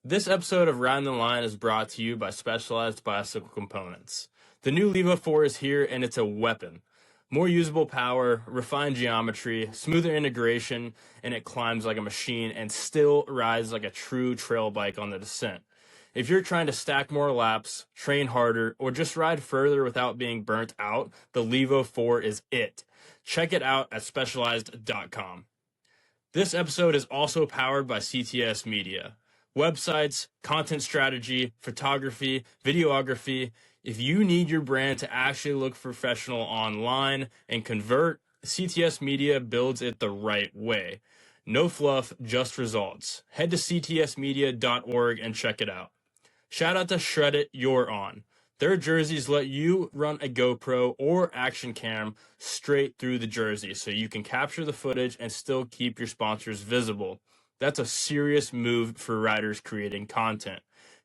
This episode of Ridin the Line is brought to you by Specialized Bicycle Components. The new Levo 4 is here and it's a weapon. More usable power, refined geometry, smoother integration, and it climbs like a machine and still rides like a true trail bike on the descent. If you're trying to stack more laps, train harder, or just ride further without being burnt out, the Levo 4 is it. Check it out at specialized.com. This episode is also powered by CTS Media. Websites, content strategy, photography, videography. If you need your brand to actually look professional online and convert, CTS Media builds it the right way. No fluff, just results. Head to ctsmedia.org and check it out. Shout out to Shred It, You're On. Their jerseys let you run a GoPro or action cam straight through the jersey so you can capture the footage and still keep your sponsors visible. That's a serious move for riders creating content.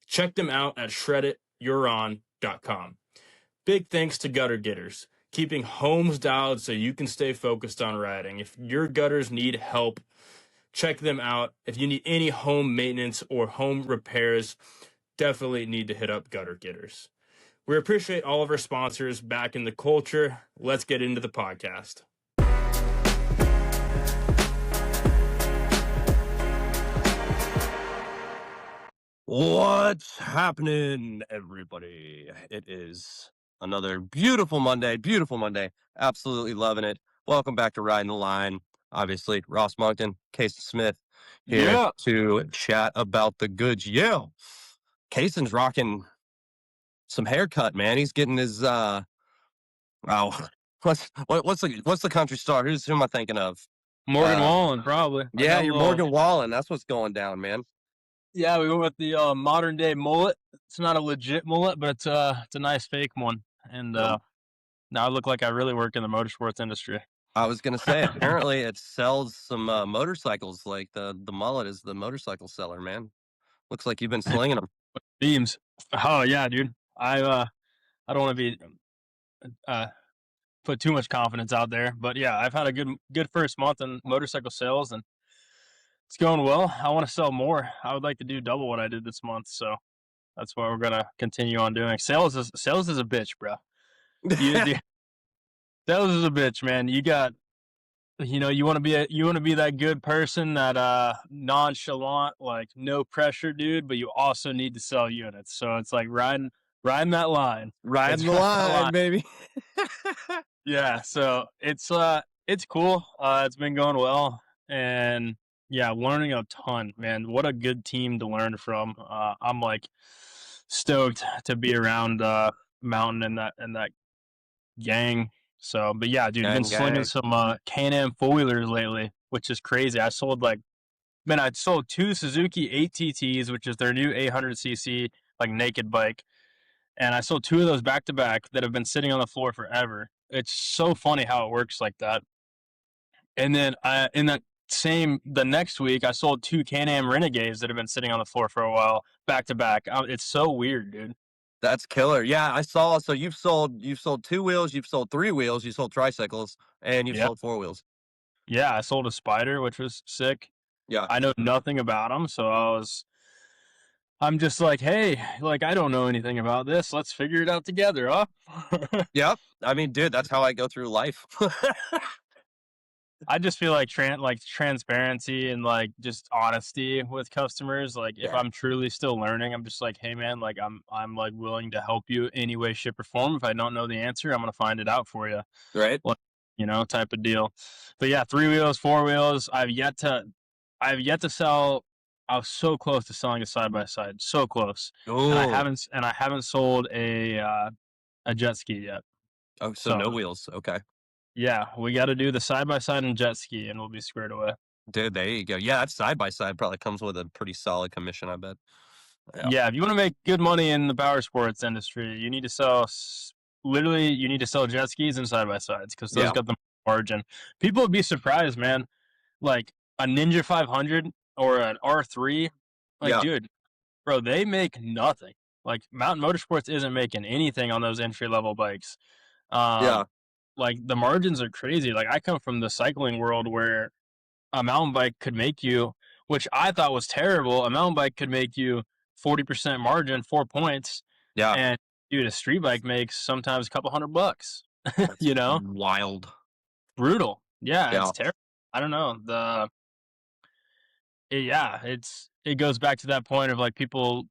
Check them out at shredityourOn.com. Big thanks to Gutter Getters, keeping homes dialed so you can stay focused on riding. If your gutters need help, check them out. If you need any home maintenance or home repairs, definitely need to hit up Gutter Getters. We appreciate all of our sponsors back in the culture. Let's get into the podcast. What's happening, everybody? It is another beautiful Monday. Absolutely loving it. Welcome back to Riding the Line. Obviously, Ross Moncton, Cason Smith here to chat about the goods. Yeah. Cason's rocking some haircut, man. He's getting his what's the country star? Who am I thinking of? Morgan Wallen, probably. Yeah, you're Morgan Wallen. That's what's going down, man. Yeah, we went with the modern day mullet. It's not a legit mullet, but it's a nice fake one. And now I look like I really work in the motorsports industry. I was gonna say, apparently it sells some motorcycles. Like the mullet is the motorcycle seller, man. Looks like you've been slinging them. Beams. Oh yeah, dude. I don't want to be put too much confidence out there, but yeah, I've had a good first month in motorcycle sales, and it's going well. I want to sell more. I would like to do double what I did this month, so that's what we're gonna continue on doing. Sales is a bitch, bro. Sales is a bitch, man. You got, you want to be that good person, that nonchalant, like no pressure dude, but you also need to sell units. So it's like riding that line. Riding the line, baby. Yeah, so it's cool. It's been going well, and yeah, learning a ton, man. What a good team to learn from. I'm like stoked to be around Mountain and that gang. So, but yeah, dude, been slinging some Can-Am four-wheelers lately, which is crazy. I sold two Suzuki 8TTs, which is their new 800cc like naked bike, and I sold two of those back to back that have been sitting on the floor forever. It's so funny how it works like that. And then the next week, I sold two Can-Am Renegades that have been sitting on the floor for a while, back to back. It's so weird, dude. That's killer. Yeah, I saw. So you've sold 2 wheels, you've sold 3 wheels, you sold tricycles, and you've sold 4 wheels. Yeah, I sold a Spider, which was sick. Yeah, I know nothing about them, so I'm just like, hey, like I don't know anything about this. Let's figure it out together, huh? Yep. I mean, dude, that's how I go through life. I just feel like transparency and like just honesty with customers. Like if I'm truly still learning, I'm just like, hey man, like I'm like willing to help you any way, shape, or form. If I don't know the answer, I'm gonna find it out for you. Right. Like, type of deal. But yeah, 3 wheels, 4 wheels. I've yet to sell. I was so close to selling a side by side, so close. Ooh. And I haven't sold a jet ski yet. Oh, so no wheels. Okay. Yeah, we got to do the side-by-side and jet ski, and we'll be squared away. Dude, there you go. Yeah, that side-by-side probably comes with a pretty solid commission, I bet. Yeah, if you want to make good money in the power sports industry, you need to sell jet skis and side-by-sides because those got the margin. People would be surprised, man. Like a Ninja 500 or an R3, dude, bro, they make nothing. Like Mountain Motorsports isn't making anything on those entry-level bikes. Like the margins are crazy. Like I come from the cycling world where a mountain bike could make you which I thought was terrible. A mountain bike could make you 40% margin, 4 points, Yeah, and dude, a street bike makes sometimes a couple $100. that's You know, wild. brutal. Yeah, Yeah, it's terrible. I don't know. It goes back to that point of like people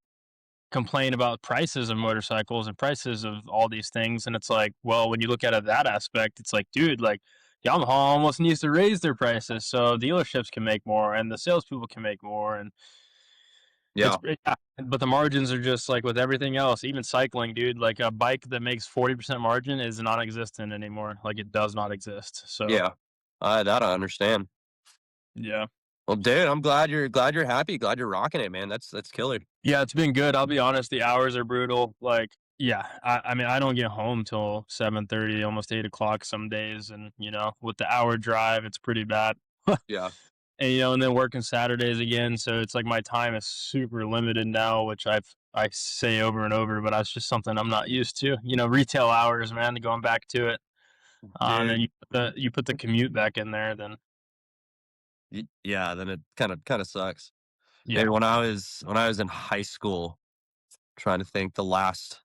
complain about prices of motorcycles and prices of all these things, and it's like, well, when you look at it that aspect, it's like, dude, like Yamaha almost needs to raise their prices so dealerships can make more and the salespeople can make more, and yeah, yeah, but the margins are just like with everything else, even cycling, dude. Like a bike that makes 40% margin is non-existent anymore. Like it does not exist. So yeah. That I understand. yeah. Well, dude, I'm glad you're happy, glad you're rocking it, man. That's killer. Yeah, it's been good. I'll be honest, the hours are brutal. Like, yeah, I mean, I don't get home till 7:30, almost 8 o'clock some days, and with the hour drive, it's pretty bad. Yeah. And and then working Saturdays again, so it's like my time is super limited now, which I say over and over, but that's just something I'm not used to. Retail hours, man, going back to it. And then Dude. you put the commute back in there, then Yeah, then it kind of sucks. yeah. Dude, when I was in high school, trying to think the last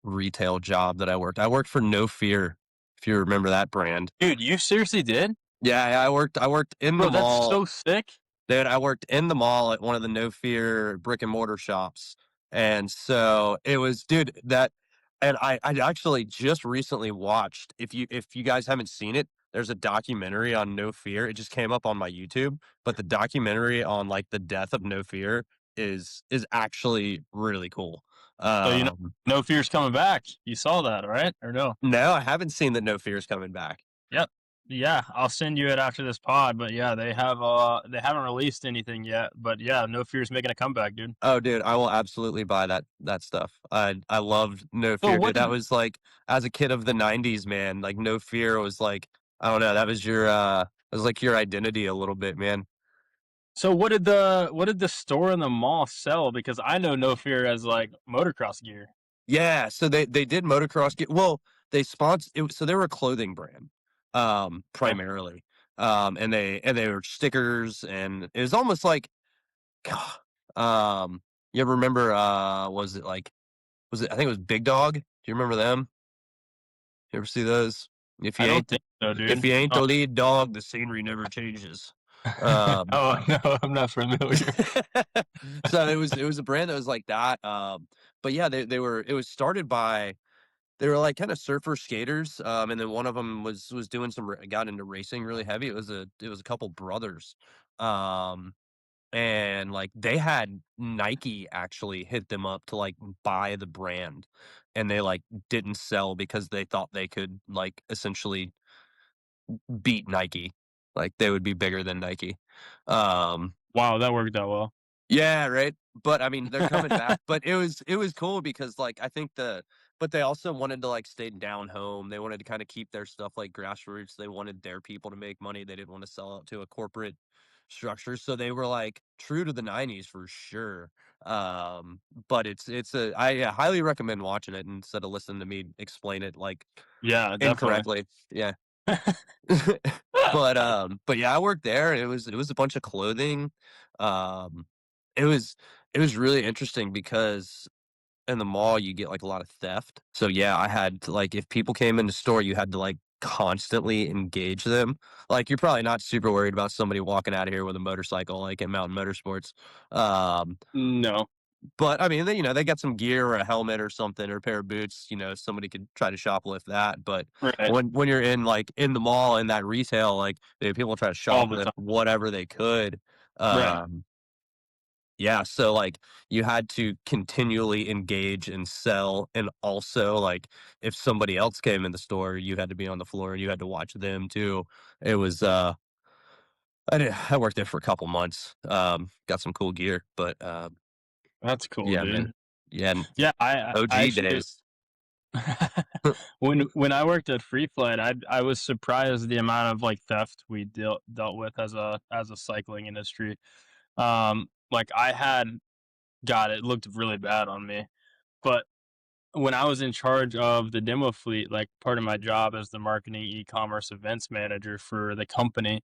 retail job that I worked for No Fear, if you remember that brand. Dude, you seriously did? Yeah, I worked in the Bro, that's mall. so sick. Dude, I worked in the mall at one of the No Fear brick and mortar shops. And so it was, dude, that and I actually just recently watched, if you guys haven't seen it, there's a documentary on No Fear. It just came up on my YouTube, but the documentary on like the death of No Fear is actually really cool. So Um no fear's coming back. You saw that, right? Or no? no, I haven't seen that No Fear is coming back. Yep. Yeah, I'll send you it after this pod. But yeah, they haven't released anything yet. But yeah, no fear's making a comeback, dude. Oh, dude, I will absolutely buy that stuff. I loved No So Fear, what dude. That did was like as a kid of the '90s, man. Like No Fear was like I don't know. That was like your identity a little bit, man. what did the store in the mall sell? Because I know no fear as like motocross gear. Yeah, so they did motocross. Well, they sponsored. So they were a clothing brand, Okay. primarily, and they were stickers, and it was almost like, um, you ever remember? Was it? I think it was Big Dog. Do you remember them? You ever see those? If I you don't ain't think so, if dude. you ain't Oh, the lead dog, the scenery never changes. Um, oh no, I'm not familiar. so it was a brand that was like that. But yeah, it was started by they were like kind of surfer skaters. And then one of them was doing got into racing really heavy. It was a couple brothers. Um, and like they had Nike actually hit them up to like buy the brand, and they like didn't sell because they thought they could like essentially beat Nike. Like they would be bigger than Nike. Um Wow, that worked out well. yeah, right. But I mean, they're coming back. But it was cool because like I think but they also wanted to like stay down home. They wanted to kind of keep their stuff like grassroots. They wanted their people to make money. They didn't want to sell out to a corporate structure. So they were like true to the '90s for sure. Um, but I highly recommend watching it instead of listening to me explain it like Yeah, definitely. incorrectly. Yeah. But yeah, I worked there, and it was a bunch of clothing. Um, it was it was really interesting because in the mall you get like a lot of theft. So yeah, I had to like if people came in the store, you had to like constantly engage them. Like you're probably not super worried about somebody walking out of here with a motorcycle like in Mountain Motorsports. Um, No, but I mean, they got some gear or a helmet or something or a pair of boots. Somebody could try to shoplift that. But right, when you're in the mall in that retail, like people try to all the shoplift time. whatever they could. Right. Um, yeah, so like you had to continually engage and sell, and also like if somebody else came in the store, you had to be on the floor and you had to watch them too. It was I worked there for a couple months. Got some cool gear, but That's cool, yeah, man, dude. yeah, Yeah, I OG actually days. when I worked at Free Flight, I was surprised the amount of like theft we dealt with as a cycling industry. Like I had God, it looked really bad on me. But when I was in charge of the demo fleet, like part of my job as the marketing e-commerce events manager for the company,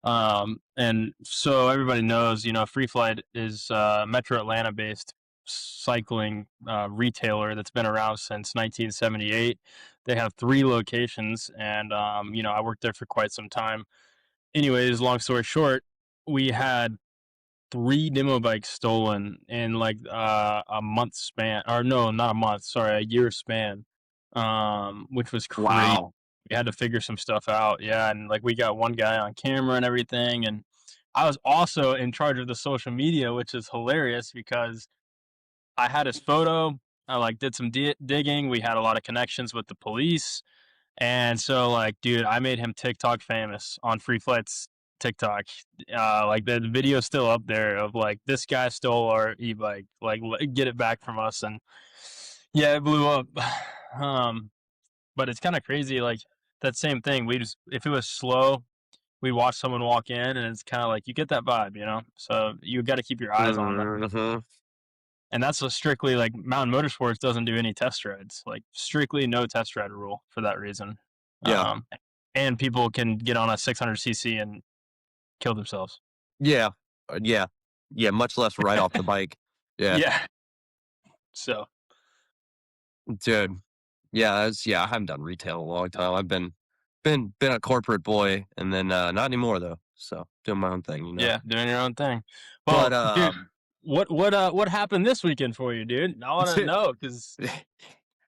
And so everybody knows, Free Flight is a Metro Atlanta based cycling retailer that's been around since 1978. They have 3 locations, and I worked there for quite some time. Anyways, long story short, we had 3 demo bikes stolen in like a month span, or no, not a month, sorry, a year span, which was crazy. Wow. We had to figure some stuff out, yeah, and like we got one guy on camera and everything, and I was also in charge of the social media, which is hilarious because I had his photo. I like did some digging. We had a lot of connections with the police, and so, like, dude, I made him TikTok famous on Free Flight's TikTok. Like the video's still up there of like this guy stole our e-bike, like get it back from us, and yeah, it blew up. But it's kind of crazy. Like that same thing. We just if it was slow, we watch someone walk in, and it's kind of like you get that vibe. So you got to keep your eyes on them. Mm-hmm. And that's a strictly like Mountain Motorsports doesn't do any test rides, like strictly no test ride rule for that reason. Yeah. And people can get on a 600cc and kill themselves. Yeah. Yeah. Yeah. Much less right off the bike. Yeah. Yeah. So Dude. Yeah. I haven't done retail in a long time. I've been a corporate boy, and then not anymore though. So doing my own thing. yeah, doing your own thing. Well, But dude, what happened this weekend for you, dude? I want to know because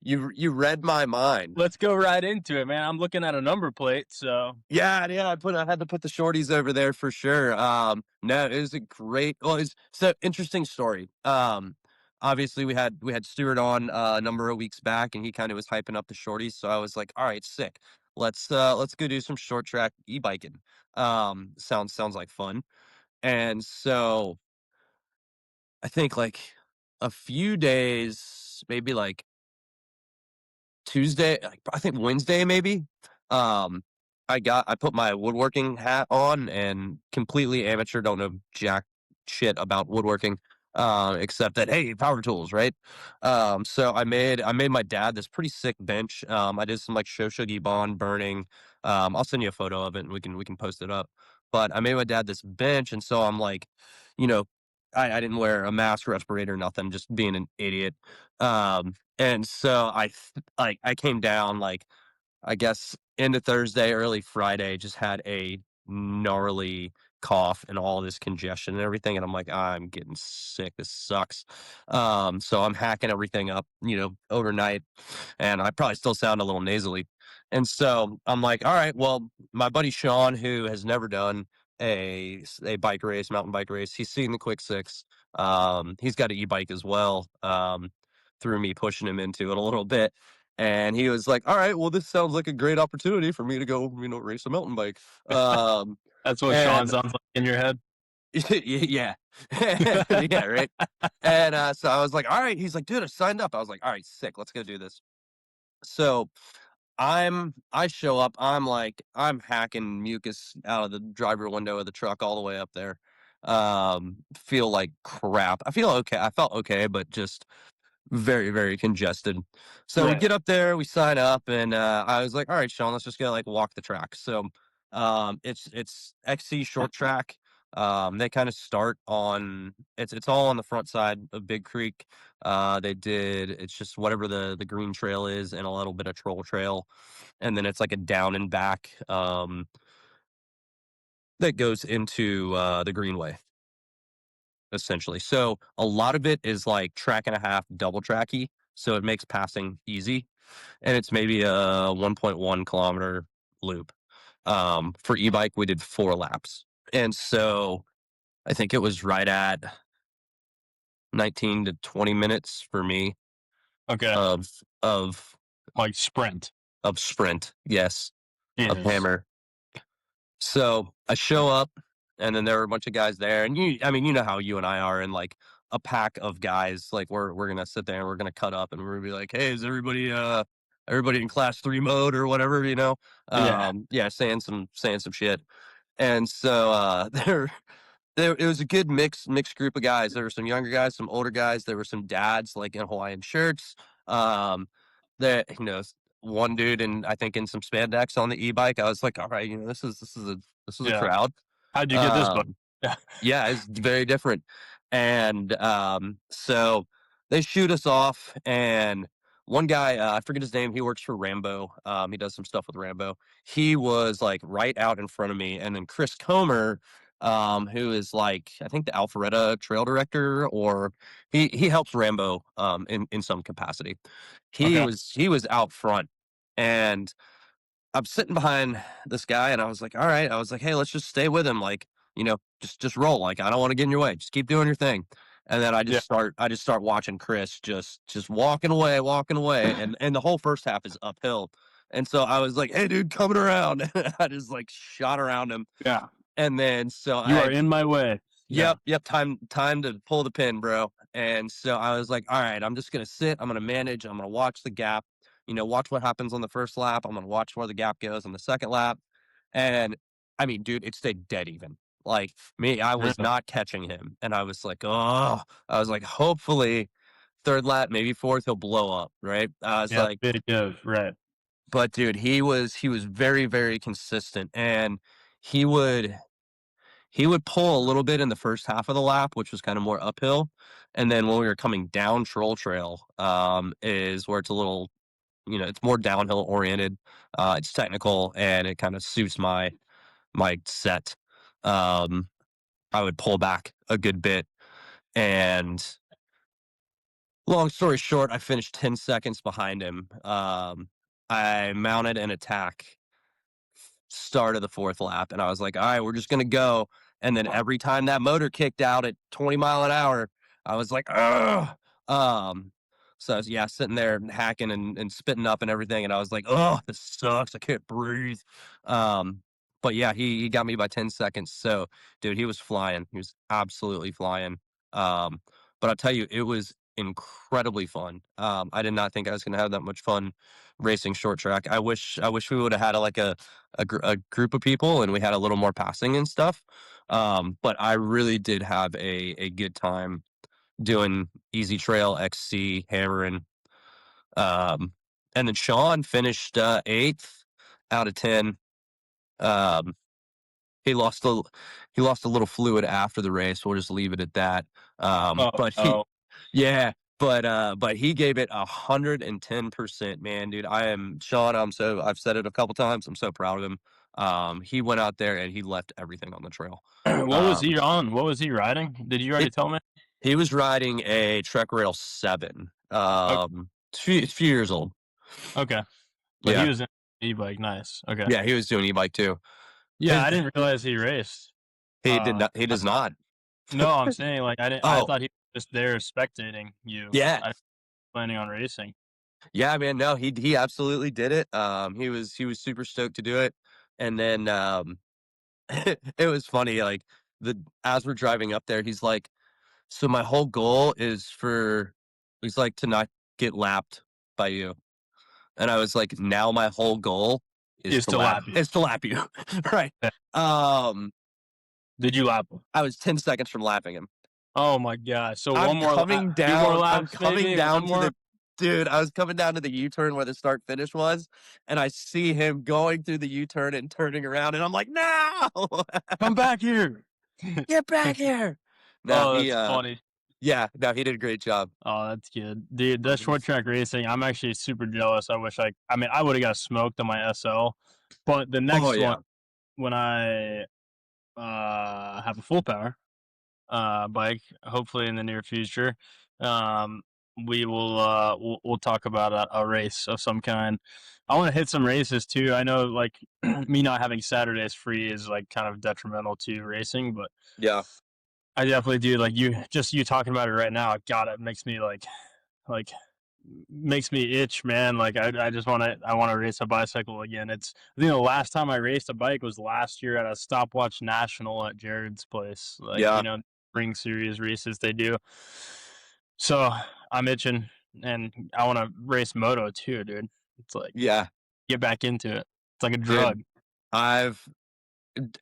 you read my mind. let's go right into it, man. I'm looking at a number plate, so Yeah. I had to put the shorties over there for sure. No, it was a great. Well, it's an interesting story. Obviously we had Stuart on a number of weeks back, and he kind of was hyping up the shorties. So I was like, all right, sick. Let's go do some short track e-biking. Sounds like fun. And so I think like a few days, maybe like Tuesday, I think Wednesday maybe. Um, I put my woodworking hat on, and completely amateur, don't know jack shit about woodworking, except that hey, power tools, right? So I made my dad this pretty sick bench. I did some like Shoshogi bond burning. I'll send you a photo of it, and we can post it up. But I made my dad this bench, and so I'm like, you know, I didn't wear a mask, respirator, nothing, just being an idiot. And so I came down like I guess into Thursday, early Friday, just had a gnarly cough and all this congestion and everything. And I'm like, I'm getting sick. This sucks. So I'm hacking everything up, overnight. And I probably still sound a little nasally. And so I'm like, all right, well, my buddy Sean, who has never done a bike race, mountain bike race, he's seen the Quick Six. He's got an e-bike as well. Through me pushing him into it a little bit. And he was like, all right, well, this sounds like a great opportunity for me to go, race a mountain bike. that's what Sean And sounds like in your head. yeah. Yeah, right. And so I was like, all right. He's like, dude, I signed up. I was like, all right, sick. Let's go do this. So I show up. I'm hacking mucus out of the driver window of the truck all the way up there. Feel like crap. I feel okay. I felt okay, but just very, very congested. So we Right. get up there, we sign up, and I was like, all right, Sean, let's just go like walk the track. So it's XC short track. They kind of start on it's all on the front side of Big Creek. It's just whatever the green trail is, and a little bit of troll trail, and then it's like a down and back that goes into the greenway essentially. So a lot of it is like track and a half double tracky, so it makes passing easy, and it's maybe a 1.1 kilometer loop. For e-bike, we did 4 laps, and so I think it was right at 19 to 20 minutes for me Okay. of Like sprint. sprint, yes, of Jesus. hammer. So I show up, and then there were a bunch of guys there, and you know how you and I are in like a pack of guys. Like we're gonna sit there and we're gonna cut up, and we're gonna be like, hey, is everybody in class 3 mode or whatever, Yeah. yeah, saying some shit. And so there it was a good mixed group of guys. There were some younger guys, some older guys. There were some dads like in Hawaiian shirts. Um, that one dude, and I think in some spandex on the e-bike. I was like, all right, this is a Yeah. crowd. How'd you get this book? Yeah. Yeah, it's very different. And so they shoot us off, and one guy, I forget his name, he works for Rambo. He does some stuff with Rambo. He was like right out in front of me, and then Chris Comer, who is like I think the Alpharetta trail director, or he helps Rambo in some capacity. He Okay. was out front, and I'm sitting behind this guy, and I was like, all right. I was like, hey, let's just stay with him. Like, just roll. Like, I don't want to get in your way. Just keep doing your thing. And then I Yeah. just start watching Chris just walking away, and the whole first half is uphill. And so I was like, hey, dude, coming around. I just like shot around him. Yeah. And then so You are in my way. Yeah. Yep. Time to pull the pin, bro. And so I was like, all right, I'm just gonna sit. I'm gonna manage. I'm gonna watch the gap. Watch what happens on the first lap. I'm gonna watch where the gap goes on the second lap. And I mean, dude, it stayed dead even. Like me, I was Really? not catching him, and I was like, oh, I was like, hopefully, third lap, maybe fourth, he'll blow up, right? I was Yeah. like, Big give. Right. but dude, he was very very consistent, and he would he would pull a little bit in the first half of the lap, which was kind of more uphill. And then when we were coming down Troll Trail, is where it's a little, it's more downhill oriented. It's technical, and it kind of suits my set. I would pull back a good bit. And long story short, I finished 10 seconds behind him. I mounted an attack start of the fourth lap, and I was like, all right, we're just gonna go. And then every time that motor kicked out at 20 mile an hour, I was like, ugh. So I was, yeah, sitting there hacking and spitting up and everything, and I was like, oh, this sucks. I can't breathe. But yeah, he got me by 10 seconds. So dude, he was flying. He was absolutely flying. But I'll tell you, it was incredibly fun. I did not think I was gonna have that much fun racing short track. I wish we would have had a group of people, and we had a little more passing and stuff. But I really did have a good time doing Easy Trail XC hammering. And then Sean finished 8th out of 10. Um, he lost a little fluid after the race. We'll just leave it at that. Oh, But oh. yeah, but he gave it 110%, man, dude. Sean. I've said it a couple times. I'm so proud of him. He went out there and he left everything on the trail. What was he on? What was he riding? Did you already It, tell me? he was riding a Trek Rail 7. Okay. It's a few years old. Okay. But Yeah, he was in e-bike. Nice. Okay. yeah, he was doing e-bike too. Yeah, I didn't realize he raced. He did not. He does not. No, I'm saying like I didn't. I Oh, thought he was just there spectating you. yeah, I was planning on racing. yeah, man. No, he absolutely did it. He was super stoked to do it, and then it was funny. Like as we're driving up there, he's like, "So my whole goal is he's like to not get lapped by you." And I was like, "Now my whole goal Is to lap you. is to lap you." Right. Yeah. Um, Did you lap him? I was 10 seconds from lapping him. Oh my god! So I'm one more coming lap, 2 more down. I'm laps, coming maybe. down One to more. the dude. I was coming down to the U-turn where the start finish was, and I see him going through the U-turn and turning around, and I'm like, "No, Come back here! get back here!" No, Oh, that's funny. yeah, no, he did a great job. Oh, that's good, dude. That short track racing, I'm actually super jealous. I wish I mean, I would have got smoked on my SL, but the Oh next yeah, one when I have a full power bike, hopefully in the near future, um, we'll talk about a race of some kind. I want to hit some races too. I know like me not having Saturdays free is like kind of detrimental to racing, but yeah, I definitely do. Like you talking about it right now, God, it makes me like makes me itch, man. Like I just I want to race a bicycle again. I think the last time I raced a bike was last year at a stopwatch national at Jared's place. Like, yeah, spring series races they do. So I'm itching, and I want to race moto too, dude. It's like yeah, get back into it. It's like a dude. drug. I've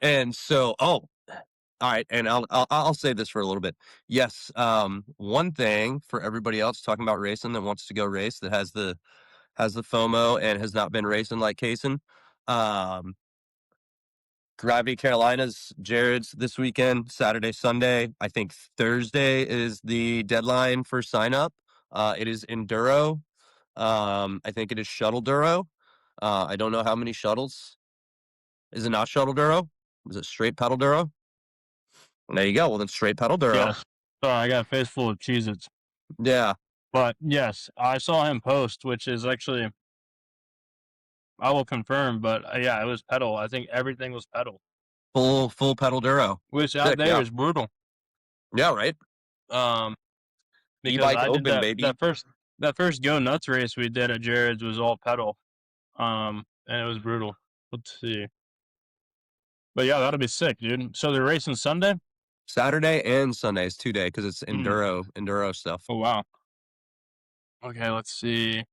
and so all right, and I'll say this for a little bit. Yes, one thing for everybody else talking about racing that wants to go race that has the FOMO and has not been racing like Cason. Um, Gravity Carolinas, Jared's this weekend, Saturday, Sunday. I think Thursday is the deadline for sign up. It is enduro. I think it is shuttle duro. I don't know how many shuttles. Is it not shuttle duro? Is it straight pedal duro? There you go. Well, then straight pedal duro. Yes. Sorry, I got a face full of Cheez-Its. Yeah. But yes, I saw him post, which is actually, I will confirm, but yeah, it was pedal. I think everything was pedal, Full pedal duro. which out Sick, there yeah. is brutal. Yeah, right. Because E-bike I did open, baby. that first Go Nuts race we did at Jared's was all pedal. And it was brutal. Let's see. But yeah, that'll be sick, dude. So they're racing Sunday? Saturday and Sunday is 2 day because it's enduro stuff. Oh wow. Okay, let's see.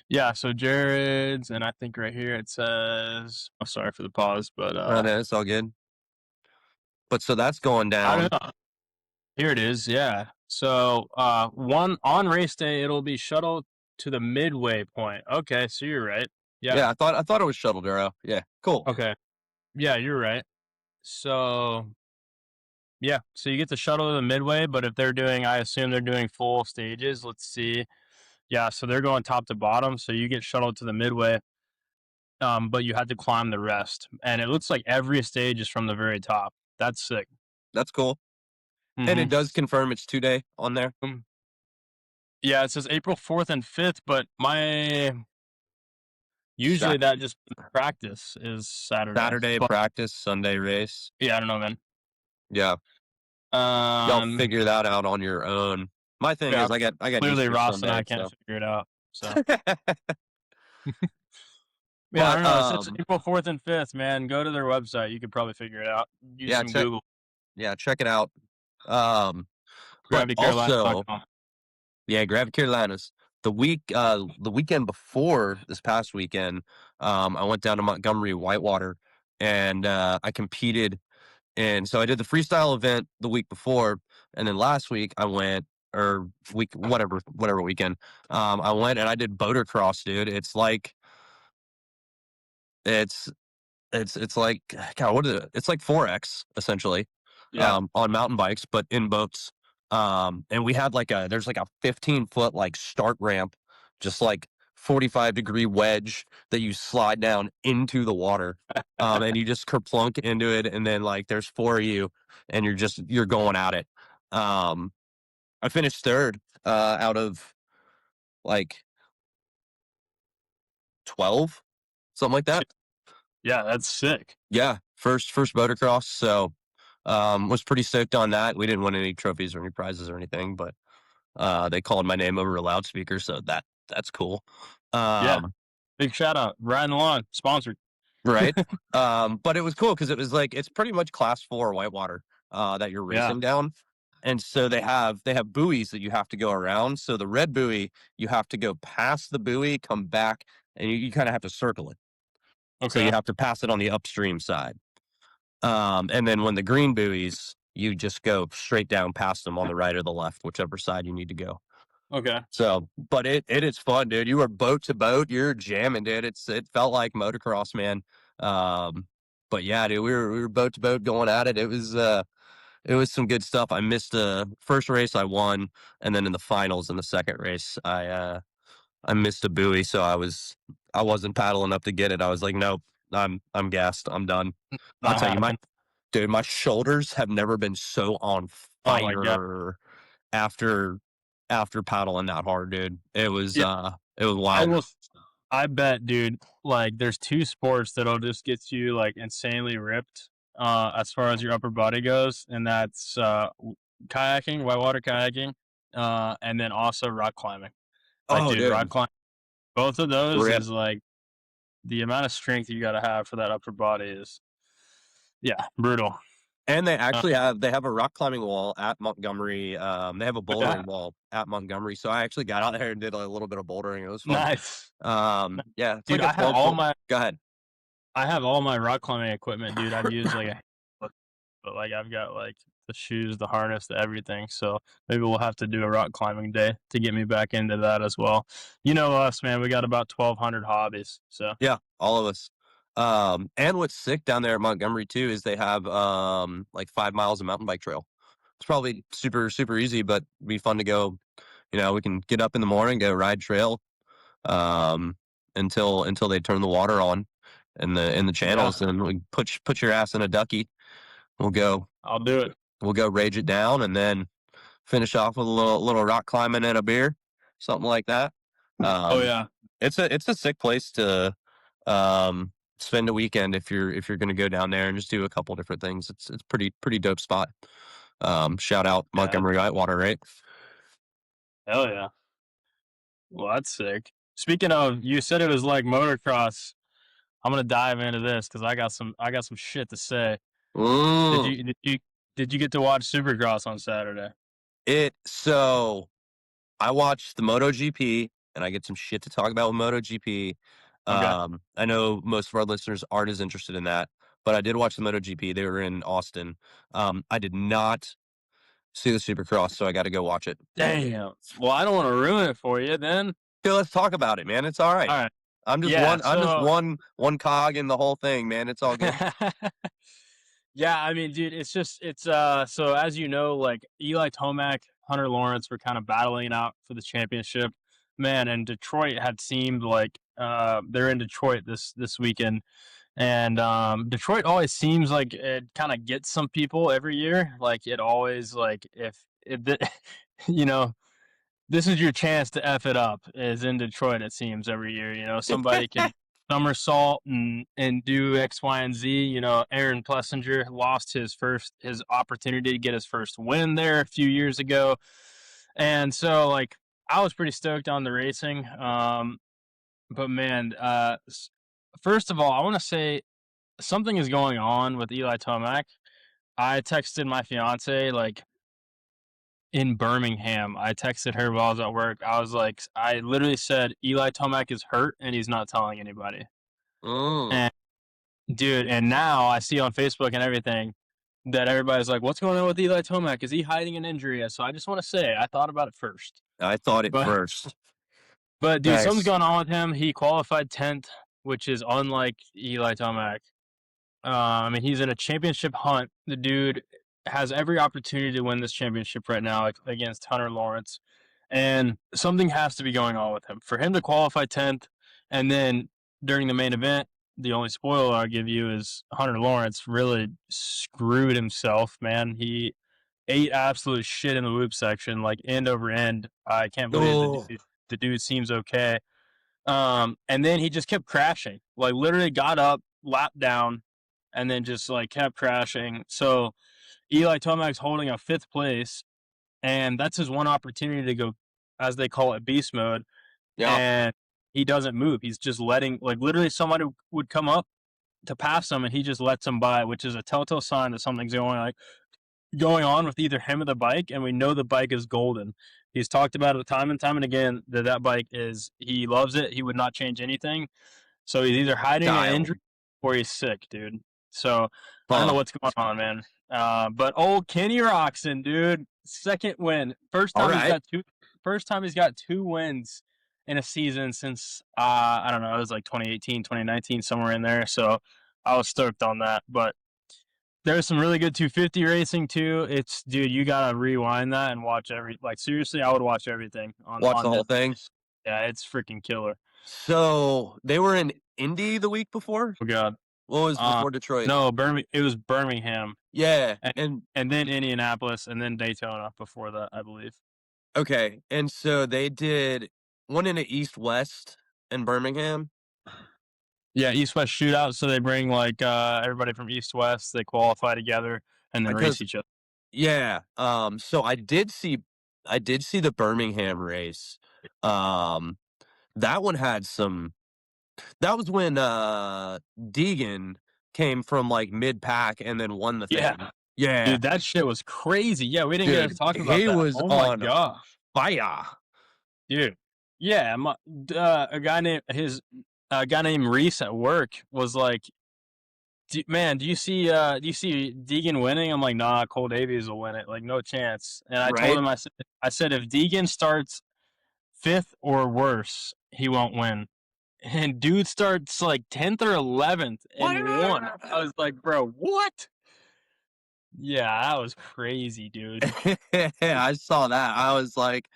Yeah, so Jared's, and I think right here it says, oh, sorry for the pause, but No, it's all good. But so that's going I down. don't know. Here it is, yeah. So one on race day, it'll be shuttled to the midway point. Okay, so you're right. Yeah, I thought it was shuttle duro. Yeah, cool. Okay. Yeah, you're right. So yeah, so you get the shuttle to the midway, but if they're doing, I assume they're doing full stages. Let's see. Yeah, so they're going top to bottom, so you get shuttled to the midway. But you had to climb the rest, and it looks like every stage is from the very top. That's sick. That's cool. And it does confirm it's 2 day on there. Yeah, it says April 4th and 5th, but usually that just practice is Saturday. Saturday practice, Sunday race. Yeah, I don't know, man. Yeah. Y'all figure that out on your own. My thing is I got clearly Easter Ross Sunday, and I can't figure it out. So But, I don't know. It's April 4th and 5th, man. Go to their website. You could probably figure it out. Use some Google. Yeah, check it out. But GravityCarolina.com. also, yeah, Gravity Carolinas. The weekend before this past weekend, I went down to Montgomery Whitewater and I competed. And so I did the freestyle event the week before, and then last week I went, or whatever weekend, I went and I did boatercross, dude. It's like God, what is it? It's like 4X essentially, on mountain bikes, but in boats. And we had there's like a 15-foot like start ramp, just like 45-degree wedge that you slide down into the water. And you just kerplunk into it, and then like there's 4 of you, and you're going at it. I finished third out of like 12, something like that. Yeah, that's sick. Yeah, first motocross, so was pretty stoked on that. We didn't win any trophies or any prizes or anything, but they called my name over a loudspeaker, so that's cool. Yeah, big shout out, Ridin the Line, sponsored. Right. But it was cool because it was like it's pretty much class 4 whitewater that you're racing down. And so they have buoys that you have to go around. So the red buoy, you have to go past the buoy, come back, and you kind of have to circle it. Okay. So you have to pass it on the upstream side. And then when the green buoys, you just go straight down past them on the right or the left, whichever side you need to go. Okay. So, but it is fun, dude. You were boat to boat, you're jamming, dude. It felt like motocross, man. But yeah, dude, we were boat to boat going at it. It was some good stuff. I missed the first race I won, and then in the finals in the second race, I missed a buoy, so I wasn't paddling up to get it. I was like, nope, I'm gassed. I'm done. I'll tell you, my shoulders have never been so on fire after paddling that hard, dude. It was wild. I bet, dude, like there's 2 sports that'll just get you like insanely ripped as far as your upper body goes, and that's kayaking, whitewater kayaking, and then also rock climbing. Like, dude, rock climbing, both of those is like the amount of strength you got to have for that upper body is, brutal. And they actually have a rock climbing wall at Montgomery. They have a bouldering wall at Montgomery. So I actually got out there and did a little bit of bouldering. It was fun. Nice. Yeah. Dude, I have all my. Go ahead. I have all my rock climbing equipment, dude. I've used but like I've got like the shoes, the harness, the everything. So maybe we'll have to do a rock climbing day to get me back into that as well. You know us, man. We got about 1,200 hobbies. So yeah, all of us. And what's sick down there at Montgomery too is they have like 5 miles of mountain bike trail. It's probably super, super easy, but it'd be fun to go. We can get up in the morning, go ride trail, until they turn the water on in the channels, and we put your ass in a ducky. We'll go. I'll do it. We'll go rage it down, and then finish off with a little rock climbing and a beer, something like that. Oh yeah. It's a sick place to spend a weekend if you're going to go down there and just do a couple different things. It's pretty dope spot. Shout out Montgomery Whitewater, right? Hell yeah. Well, that's sick. Speaking of, you said it was like motocross. I'm gonna dive into this because I got some shit to say. Did you get to watch Supercross on Saturday? So I watched the MotoGP, and I get some shit to talk about with MotoGP. Okay. I know most of our listeners aren't as interested in that, but I did watch the MotoGP. They were in Austin. I did not see the Supercross, so I got to go watch it. Damn. Well, I don't want to ruin it for you then. Okay, let's talk about it, man. It's all right. All right. I'm just one cog in the whole thing, man. It's all good. Yeah, I mean, dude, it's so as you know, like Eli Tomac, Hunter Lawrence were kind of battling out for the championship, man, and Detroit had seemed like they're in Detroit this weekend, and Detroit always seems like it kind of gets some people every year. Like it always if you know, this is your chance to F it up is in Detroit, it seems, every year. Somebody can somersault and do X, Y, and Z. Aaron Plessinger lost his opportunity to get his first win there a few years ago. And so, I was pretty stoked on the racing. But man, first of all, I want to say something is going on with Eli Tomac. I texted my fiance, in Birmingham. I texted her while I was at work. I literally said, Eli Tomac is hurt and he's not telling anybody. And dude, and now I see on Facebook and everything that everybody's like, what's going on with Eli Tomac? Is he hiding an injury? So I just want to say, I thought about it first. I thought it first. But dude, something's going on with him. He qualified 10th, which is unlike Eli Tomac. I mean, he's in a championship hunt. The dude has every opportunity to win this championship right now against Hunter Lawrence. And something has to be going on with him. For him to qualify 10th, and then during the main event, the only spoiler I'll give you is Hunter Lawrence really screwed himself, man. He ate absolute shit in the loop section, end over end. I can't believe the dude seems okay. And then he just kept crashing. Literally got up, lapped down, and then just kept crashing. So Eli Tomac's holding a 5th place, and that's his one opportunity to go, as they call it, beast mode. Yeah. And he doesn't move. He's just letting, literally somebody would come up to pass him, and he just lets him by, which is a telltale sign that something's going on with either him or the bike, and we know the bike is golden. He's talked about it time and time and again that bike he loves it. He would not change anything. So he's either hiding an injury or he's sick, dude. So I don't know what's going on, man. But old Kenny Roxon, dude, 2nd win. First time he's got 2 wins in a season since I don't know, it was 2018, 2019, somewhere in there. So I was stoked on that. But there's some really good 250 racing too. Dude, you gotta rewind that and watch seriously, I would watch everything on the whole thing. Yeah, it's freaking killer. So they were in Indy the week before? Oh god. What was before Detroit? No, it was Birmingham. Yeah. And then Indianapolis, and then Daytona before that, I believe. Okay. And so they did one in the East-West in Birmingham. Yeah, East-West shootout. So they bring everybody from East-West, they qualify together and then race each other. Yeah. So I did see the Birmingham race. That one had some. That was when Deegan came from mid-pack and then won the thing. Yeah. Dude, that shit was crazy. Yeah, we didn't get to talk about that. He was on fire. Dude. Yeah, a guy named Reese at work was like, man, do you see Deegan winning? I'm like, nah, Cole Davies will win it. No chance. And I told him, I said, if Deegan starts 5th or worse, he won't win. and dude starts like 10th or 11th and won. I was like, bro, what? Yeah, that was crazy, dude. I saw that. I was like,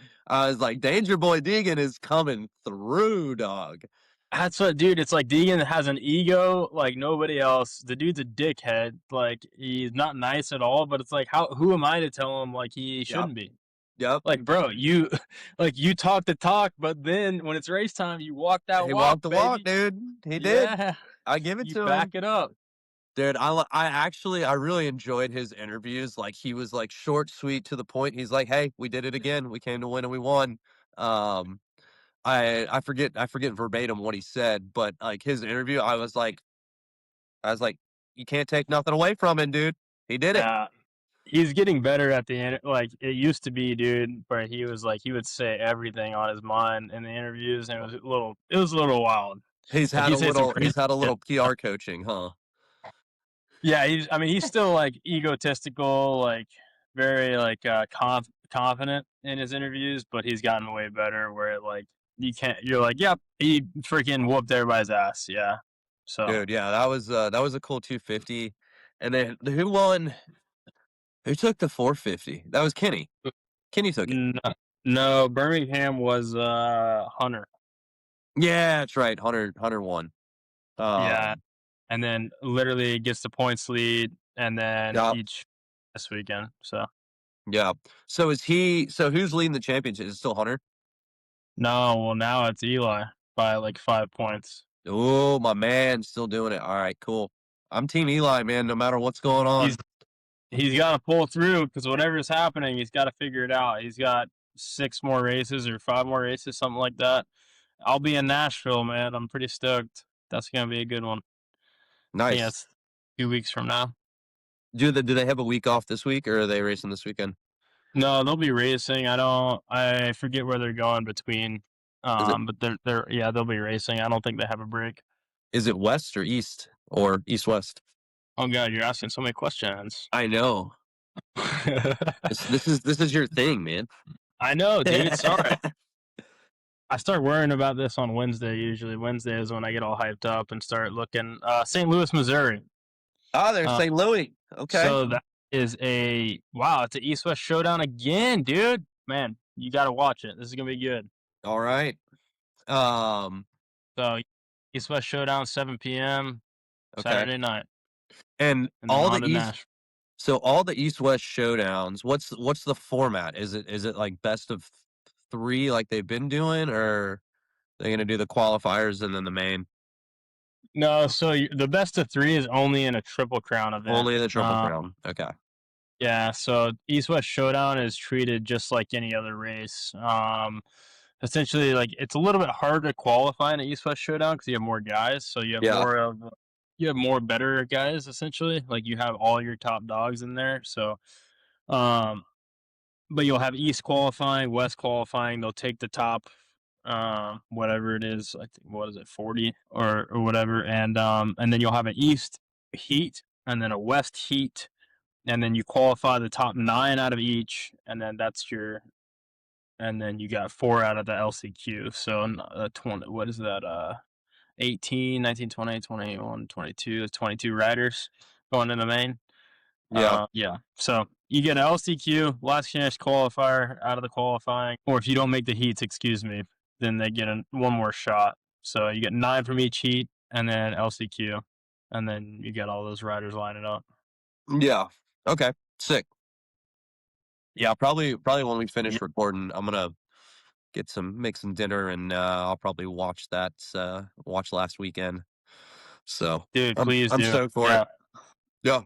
Danger Boy Deegan is coming through, dog. That's what, dude. It's like Deegan has an ego like nobody else. The dude's a dickhead. Like he's not nice at all. But it's like, who am I to tell him like he shouldn't be? Yep. Like, bro, you talk the talk, but then when it's race time, you walk that He walk, walked the baby. walk, dude. He did. Yeah, I give it you to back him. it up. Dude, I really enjoyed his interviews. Like he was like short, sweet, to the point. He's like, "Hey, we did it again. We came to win and we won." Um, I forget verbatim what he said, but like his interview, I was like, you can't take nothing away from him, dude. He did it. He's getting better at the end. Like it used to be, dude, where he was like he would say everything on his mind in the interviews, and it was a little wild. He's Like had he'd a say some little crazy shit. PR coaching, huh? Yeah, he's still like egotistical, like very like confident in his interviews, but he's gotten way better. Where like you're like, yep, he freaking whooped everybody's ass. Yeah, so Dude, yeah, that was a cool 250. And then who won? Who took the 450? That was Kenny. Kenny took it. No, Birmingham was Hunter. Yeah, that's right. Hunter won. Yeah, and then literally gets the points lead, and then Yep. each this weekend. So Yeah. So who's leading the championship? Is it still Hunter? no, well now it's Eli by like 5 points. Oh, my man, still doing it. All right, cool. I'm Team Eli, man, no matter what's going on. He's got to pull through because whatever's happening, he's got to figure it out. He's got 6 more races or 5 more races, something like that. I'll be in Nashville, man. I'm pretty stoked. That's gonna be a good one. Nice. Yeah, it's 2 weeks from now. Do they have a week off this week, or are they racing this weekend? No, they'll be racing. I forget where they're going between. But they'll be racing. I don't think they have a break. Is it west or east west? Oh god, you're asking so many questions. I know. This is your thing, man. I know, dude. Sorry. I start worrying about this on Wednesday. Usually, Wednesday is when I get all hyped up and start looking. St. Louis, Missouri. Oh, there's St. Louis. Okay. So that is it's an East-West showdown again, dude. Man, you got to watch it. This is gonna be good. All right. So East-West showdown, 7 p.m. Okay. Saturday night. And all the East. Nashville. So all the East-West showdowns. What's the format? Is it like best of 3 like they've been doing, or are they gonna do the qualifiers and then the main? No, so the best of 3 is only in a Triple Crown event. Only in the Triple Crown. Okay. Yeah, so East-West Showdown is treated just like any other race. Essentially, like it's a little bit harder to qualify in an East-West Showdown because you have more guys. So you have more better guys. Essentially, like you have all your top dogs in there. So, but you'll have East qualifying, West qualifying. They'll take the top, whatever it is. I think 40 or whatever, and then you'll have an East heat and then a West heat, and then you qualify the top 9 out of each, and then and then you got 4 out of the LCQ. So 20, what is that? 18, 19, 20, 21, 22, 22 riders going in the main. Yeah. So you get an LCQ, last chance qualifier out of the qualifying, or if you don't make the heats, then they get one more shot. So you get 9 from each heat, and then LCQ, and then you get all those riders lining up. Yeah. Okay. Sick. Yeah, probably when we finish recording, I'm gonna make some dinner, and I'll probably watch last weekend. So, dude, I'm do. stoked for it. Yeah.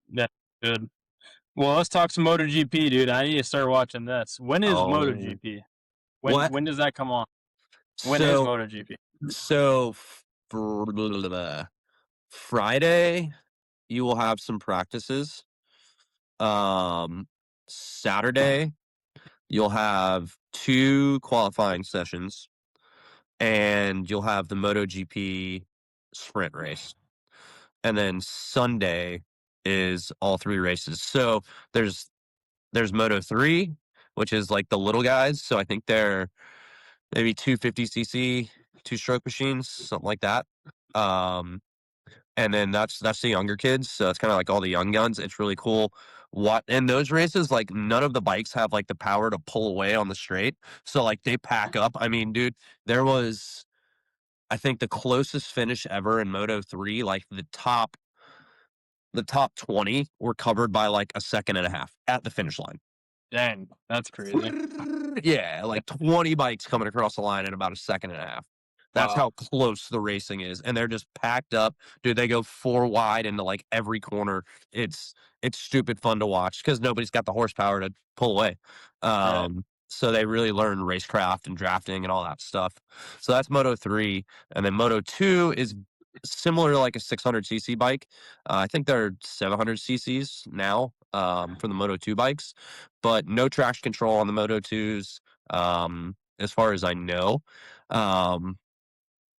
Yeah, good. Well, let's talk some MotoGP, dude. I need to start watching this. When is MotoGP? When does that come on? When is MotoGP? So Friday, you will have some practices. Saturday, you'll have 2 qualifying sessions, and you'll have the MotoGP sprint race. And then Sunday is all 3 races. So there's Moto3, which is like the little guys. So I think they're maybe 250cc two-stroke machines, something like that. And then that's the younger kids, so it's kind of like all the young guns. It's really cool. What in those races, like none of the bikes have like the power to pull away on the straight, so like they pack up. I mean, dude, there was, I think, the closest finish ever in Moto 3, like the top 20 were covered by like a second and a half at the finish line. Dang, that's crazy. Yeah, like 20 bikes coming across the line in about a second and a half. That's Wow. how close the racing is, and they're just packed up. Dude, they go 4 wide into like every corner. It's stupid fun to watch because nobody's got the horsepower to pull away. Right. So they really learn racecraft and drafting and all that stuff. So that's Moto 3, and then Moto 2 is similar to like a 600cc bike. I think they're 700 cc's now for the Moto 2 bikes, but no traction control on the Moto 2s, as far as I know.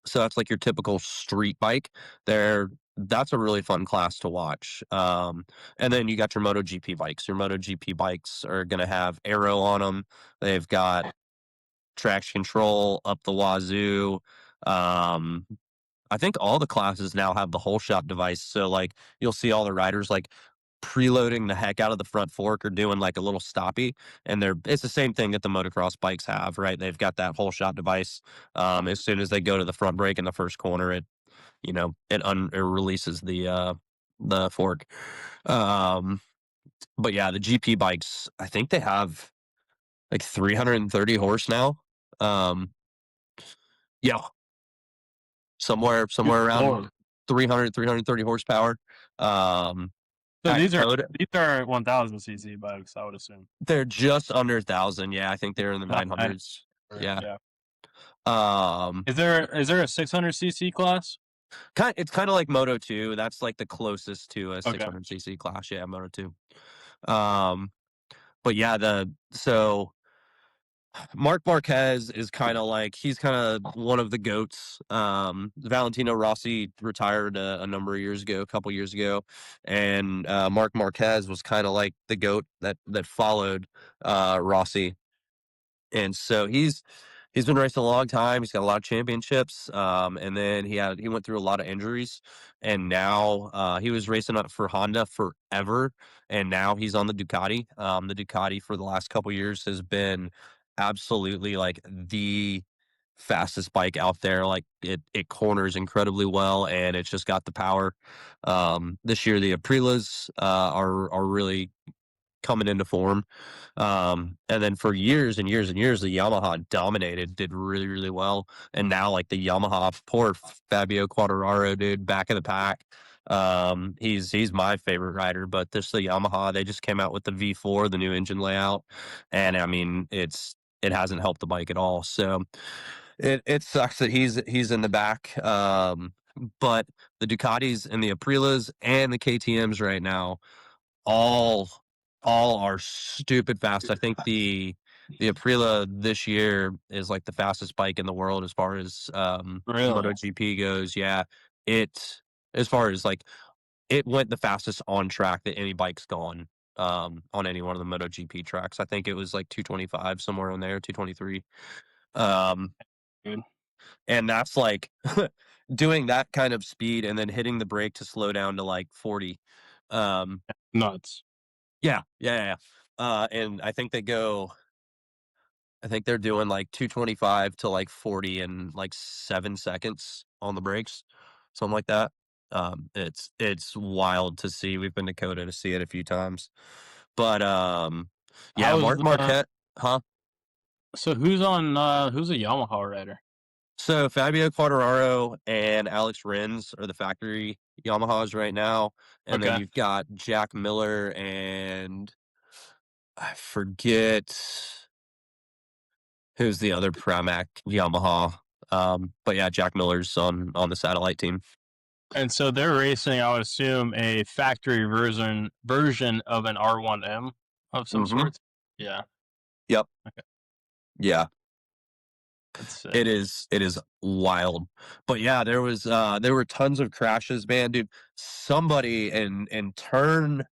So that's like your typical street bike. That's a really fun class to watch. And then you got your MotoGP bikes. Your MotoGP bikes are going to have aero on them. They've got traction control up the wazoo. I think all the classes now have the whole shot device. So like you'll see all the riders like preloading the heck out of the front fork or doing like a little stoppie, and it's the same thing that the motocross bikes have, right? They've got that whole shot device. As soon as they go to the front brake in the first corner, it releases the fork. But yeah, the GP bikes, I think they have like 330 horse now. Yeah, somewhere around Lord. 330 horsepower. So at these are Coda, 1000cc bikes, I would assume. they're just under 1,000. Yeah, I think they're in the 900s. Yeah. Is there a 600cc class? It's kind of like Moto 2. That's like the closest to a Okay. 600cc class. Yeah, Moto 2. But yeah, so Mark Marquez is kind of like, he's kind of one of the goats. Valentino Rossi retired a number of years ago, a couple years ago, and Mark Marquez was kind of like the goat that followed Rossi. And so he's been racing a long time. He's got a lot of championships. And then he went through a lot of injuries, and now he was racing up for Honda forever, and now he's on the Ducati. The Ducati for the last couple years has been absolutely like the fastest bike out there. Like it corners incredibly well, and it's just got the power. This year the Aprilas are really coming into form. And then for years and years and years, the Yamaha did really, really well. And now like the Yamaha, poor Fabio Quartararo, dude, back of the pack. He's my favorite rider, but the Yamaha, they just came out with the V4, the new engine layout. And I mean, it hasn't helped the bike at all. So it sucks that he's in the back. But the Ducatis and the Aprilas and the KTMs right now, all are stupid fast. I think the Aprilia this year is like the fastest bike in the world as far as Really? MotoGP goes. Yeah, as far as like it went the fastest on track that any bike's gone on any one of the MotoGP tracks. I think it was like 225 somewhere in there, 223. Good. And that's like doing that kind of speed and then hitting the brake to slow down to like 40. Nuts. Yeah. And I think they're doing like 225 to like 40 in like 7 seconds on the brakes, something like that. It's wild to see. We've been to Coda to see it a few times, but yeah, Mark Marquette, huh? So who's a Yamaha rider? So Fabio Quartararo and Alex Rins are the factory Yamahas right now, and then Okay. you've got Jack Miller and I forget who's the other Pramac Yamaha. But yeah, Jack Miller's on the satellite team. And so they're racing, I would assume, a factory version of an R1M of some sort. Yeah. Yep. Okay. Yeah. That's It is wild. But yeah, there were tons of crashes, man, dude. Somebody in turn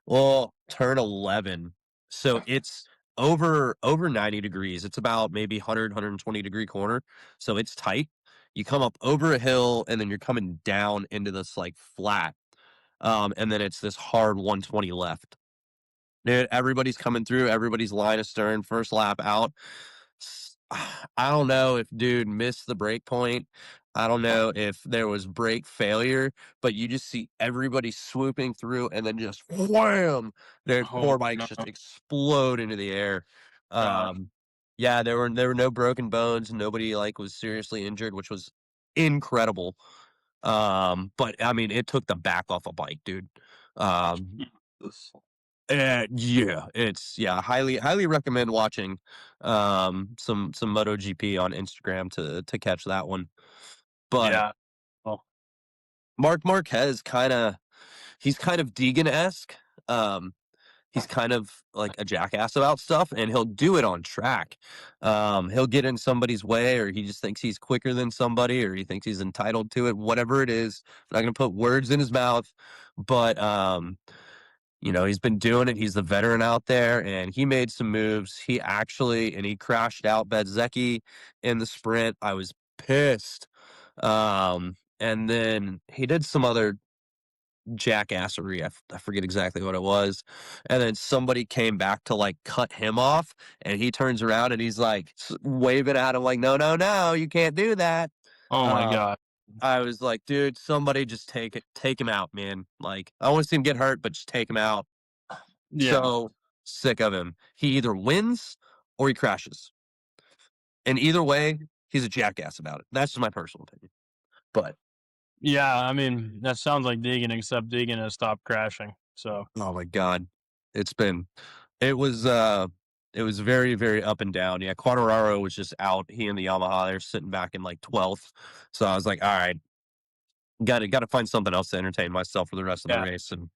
11. So it's over 90 degrees. It's about maybe 120 degree corner, so it's tight. You come up over a hill, and then you're coming down into this like flat, and then it's this hard 120 left. Dude, everybody's coming through. Everybody's line astern, first lap out. I don't know if dude missed the brake point. I don't know if there was brake failure, but you just see everybody swooping through and then just wham! Their Oh four bikes no, just explode into the air. God. Yeah, there were no broken bones. Nobody like was seriously injured, which was incredible. But I mean, it took the back off a bike, dude. Um, Jesus. highly recommend watching some MotoGP on Instagram to catch that one. But Yeah. Oh, Mark Marquez he's kind of Deegan-esque. He's kind of like a jackass about stuff, and he'll do it on track. He'll get in somebody's way, or he just thinks he's quicker than somebody, or he thinks he's entitled to it, whatever it is. I'm not gonna put words in his mouth, but he's been doing it. He's the veteran out there, and he made some moves. He crashed out Bezzecchi in the sprint. I was pissed. And then he did some other jackassery. I forget exactly what it was. And then somebody came back to like cut him off, and he turns around and he's like waving at him like, no, no, no, you can't do that. oh my Uh, God. I was like, dude, somebody just take him out, man. Like, I want to see him get hurt, but just take him out. Yeah. So sick of him. He either wins or he crashes. And either way, he's a jackass about it. That's just my personal opinion. But Yeah. I mean, that sounds like Deegan, except Deegan has stopped crashing. So oh my God. It was very, very up and down. Yeah, Quadraro was just out. He and the Yamaha, they're sitting back in like 12th. So I was like, all right, gotta find something else to entertain myself for the rest of the yeah. race. And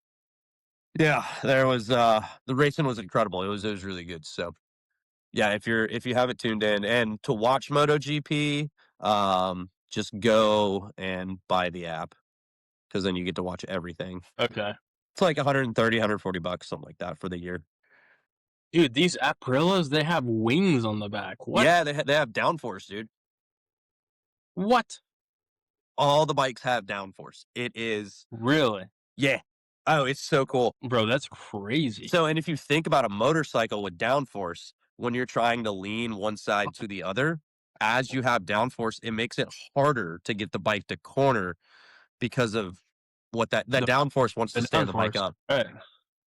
yeah, there was the racing was incredible. It was really good. So yeah, if you haven't tuned in and to watch MotoGP, just go and buy the app because then you get to watch everything. Okay. It's like 130, 140 bucks, something like that for the year. Dude, these Aprillas, they have wings on the back. What? Yeah, they have downforce, dude. What? All the bikes have downforce. It is Really? yeah. Oh, it's so cool. Bro, that's crazy. So, and if you think about a motorcycle with downforce, when you're trying to lean one side to the other, as you have downforce, it makes it harder to get the bike to corner because of what that The downforce wants the to stand the bike downforce. up. Right.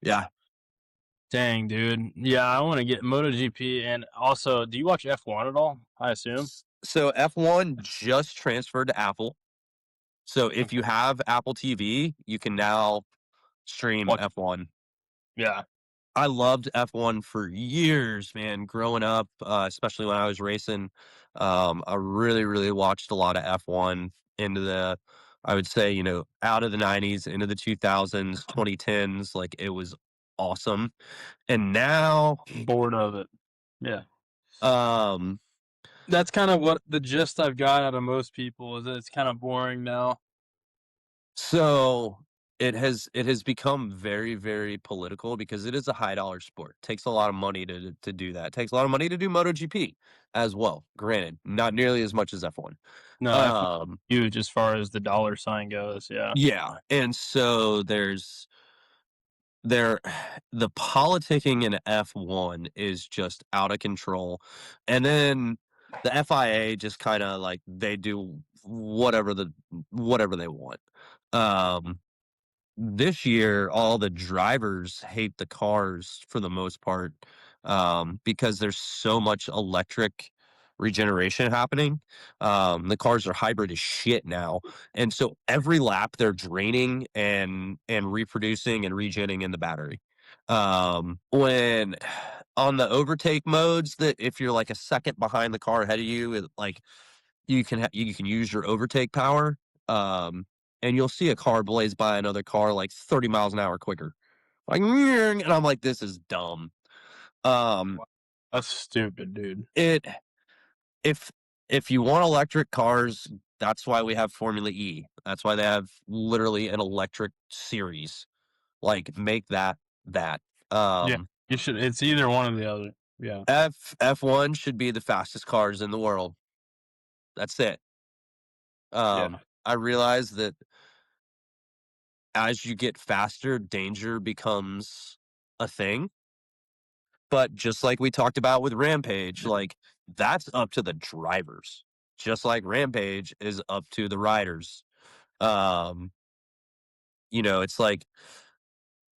Yeah. Dang, dude. Yeah, I want to get MotoGP. And also, do you watch F1 at all? I assume. So F1 just transferred to Apple. So if you have Apple TV, you can now stream What? F1. Yeah. I loved F1 for years, man. Growing up, especially when I was racing, I really, really watched a lot of F1 I would say, out of the 90s, into the 2000s, 2010s. Like, it was awesome. And now, Bored of it. Yeah. um, That's kind of what the gist I've got out of most people is that it's kind of boring now. so it has become very, very political because it is a high dollar sport. It takes a lot of money to do that. It takes a lot of money to do MotoGP as well. Granted, not nearly as much as F1. No, F1 huge as far as the dollar sign goes. Yeah. Yeah, and so there the politicking in F1 is just out of control. And then the FIA just kind of like they do whatever they want. Um this year all the drivers hate the cars for the most part because there's so much electric regeneration happening. The cars are hybrid as shit now, and so every lap they're draining and reproducing and regenning in the battery. When on the overtake modes, that if you're like a second behind the car ahead of you, like you can use your overtake power. And you'll see a car blaze by another car like 30 miles an hour quicker. Like, and I'm like, this is dumb. That's stupid, dude. It if if you want electric cars, that's why we have Formula E. That's why they have literally an electric series. Like, make that. Yeah. Um, You should. It's either one or the other. Yeah. F1 should be the fastest cars in the world. That's it. Yeah. I realize that as you get faster, danger becomes a thing. But just like we talked about with Rampage, like that's up to the drivers. Just like Rampage is up to the riders. Um, it's like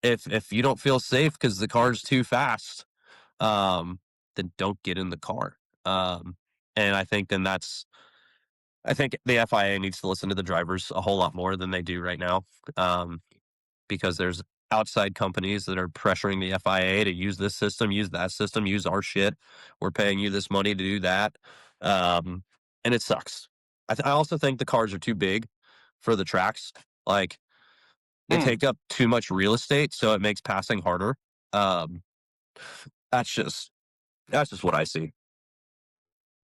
if you don't feel safe because the car's too fast, then don't get in the car. And I think I think the FIA needs to listen to the drivers a whole lot more than they do right now. Because there's outside companies that are pressuring the FIA to use this system, use that system, use our shit. We're paying you this money to do that. And it sucks. I also think the cars are too big for the tracks. Like they take up too much real estate, so it makes passing harder. Um, that's just what I see.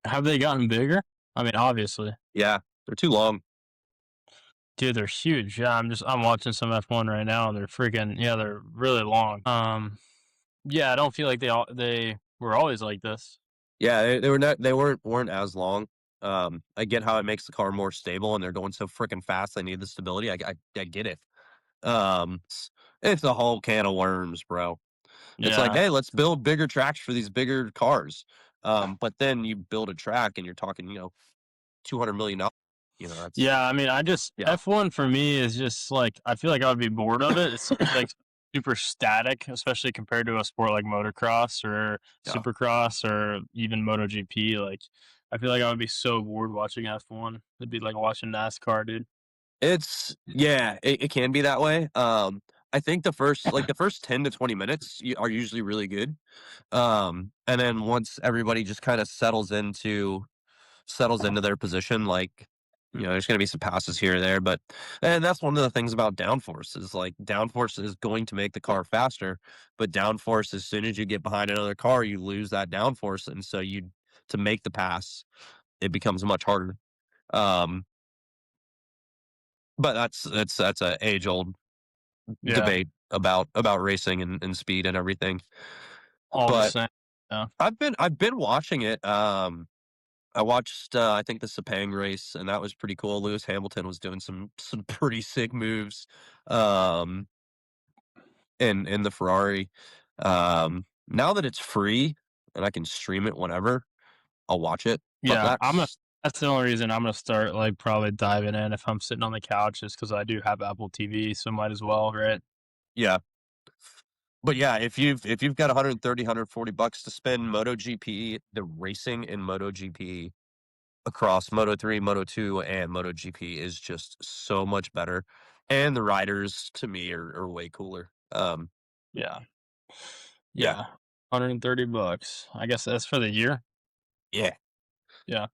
Have they gotten bigger? I mean, obviously. Yeah, they're too long. Dude, they're huge. Yeah, I'm watching some F1 right now, and they're they're really long. Yeah, I don't feel like they were always like this. Yeah, they weren't as long. I get how it makes the car more stable, and they're going so freaking fast. They need the stability. I get it. It's a whole can of worms, bro. It's like, Yeah. hey, let's build bigger tracks for these bigger cars. But then you build a track, and you're talking, $200 million. That's Yeah, I mean, yeah, F1 for me is just like I feel like I would be bored of it. It's like super static, especially compared to a sport like motocross or yeah. Supercross or even MotoGP. Like, I feel like I would be so bored watching F1. It'd be like watching NASCAR, dude. It can be that way. I think the first 10 to 20 minutes are usually really good. And then once everybody just kind of settles into their position, like, there's going to be some passes here or there, and that's one of the things about downforce is like downforce is going to make the car faster, but downforce, as soon as you get behind another car, you lose that downforce. And so to make the pass, it becomes much harder. Um, but that's a age old Yeah, debate about racing and speed and everything. all the But same. Yeah, I've been watching it. I watched, I think the Sepang race, and that was pretty cool. Lewis Hamilton was doing some pretty sick moves, um, in the Ferrari. Now that it's free and I can stream it whenever, I'll watch it. But yeah. That's the only reason I'm gonna start like probably diving in if I'm sitting on the couch, is because I do have Apple TV, so might as well, right? yeah. But yeah, if you've got 130, $140 to spend, MotoGP, the racing in MotoGP across Moto3, Moto2, and MotoGP is just so much better. And the riders to me are way cooler. Yeah, Yeah. yeah. $130. I guess that's for the year. Yeah. Yeah.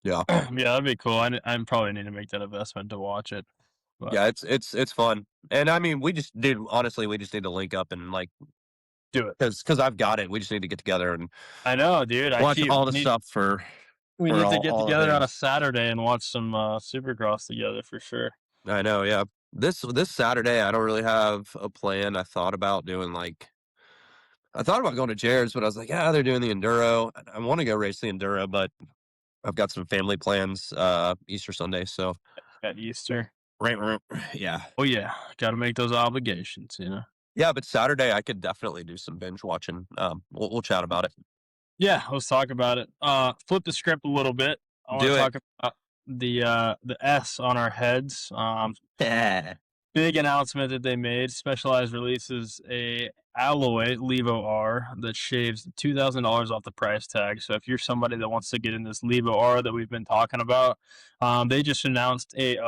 Yeah. Yeah, that'd be cool. I probably need to make that investment to watch it. But Yeah, it's fun. And I mean, honestly, we just need to link up and like, do it. because I've got it. We just need to get together and I know, dude. watch all the stuff We for need to get all the together on a things. Saturday and watch some Supercross together for sure. I know, yeah. This Saturday, I don't really have a plan. I thought about going to Jared's, but I was like, yeah, they're doing the enduro. I want to go race the enduro, but I've got some family plans Easter Sunday, so At Easter. right, yeah. Oh yeah, got to make those obligations, you know. Yeah, but Saturday I could definitely do some binge watching. We'll chat about it. Yeah, let's talk about it. Flip the script a little bit. I want Do to it. talk about the S on our heads. Yeah. Big announcement that they made. Specialized releases a alloy Levo R that shaves $2,000 off the price tag. So if you're somebody that wants to get in this Levo R that we've been talking about, they just announced a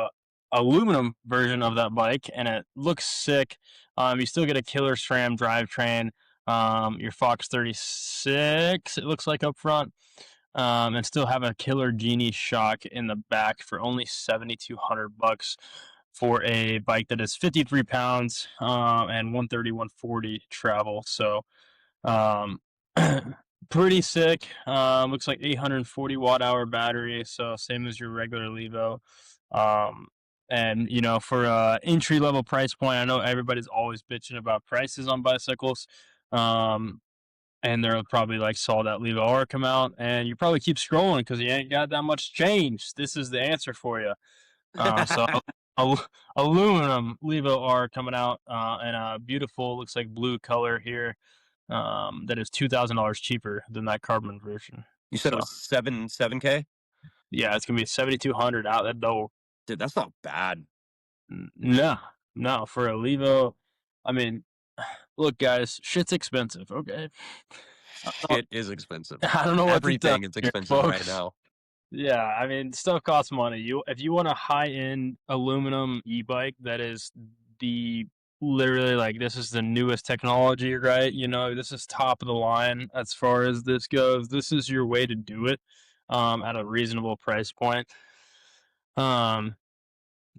aluminum version of that bike, and it looks sick. You still get a killer SRAM drivetrain. Your Fox 36, it looks like up front. And still have a killer Genie shock in the back for only $7,200 for a bike that is 53 pounds and 130, 140 travel. So um, pretty sick. Looks like 840 watt hour battery, so same as your regular Levo. And for a entry level price point, I know everybody's always bitching about prices on bicycles. Um, and they're probably like saw that Levo R come out, and you probably keep scrolling because you ain't got that much change. This is the answer for you. So aluminum Levo R coming out in a beautiful, looks like blue color here. That is $2,000 cheaper than that carbon version. You said it So was 7K? yeah, it's gonna be 7,200 out that door. Dude, that's not bad. No, no, for a Levo. I mean, look, guys, shit's expensive. Okay, Shit is expensive. I don't know what to tell Everything is you, expensive right folks. now. Yeah, I mean, stuff costs money. If you want a high end aluminum e-bike that is the literally like this is the newest technology, right? You know, this is top of the line as far as this goes. This is your way to do it at a reasonable price point. Um,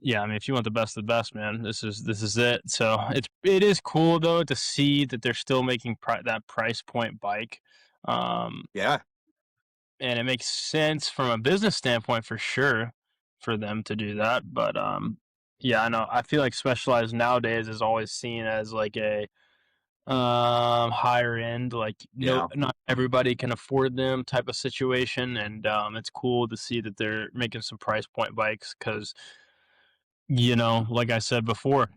yeah, I mean, if you want the best of the best, man, this is it. So it is cool though to see that they're still making that price point bike. Um, Yeah. and it makes sense from a business standpoint for sure for them to do that. But yeah, I know. I feel like Specialized nowadays is always seen as like a higher end, like no, Yeah. not everybody can afford them type of situation, and it's cool to see that they're making some price point bikes because like I said before,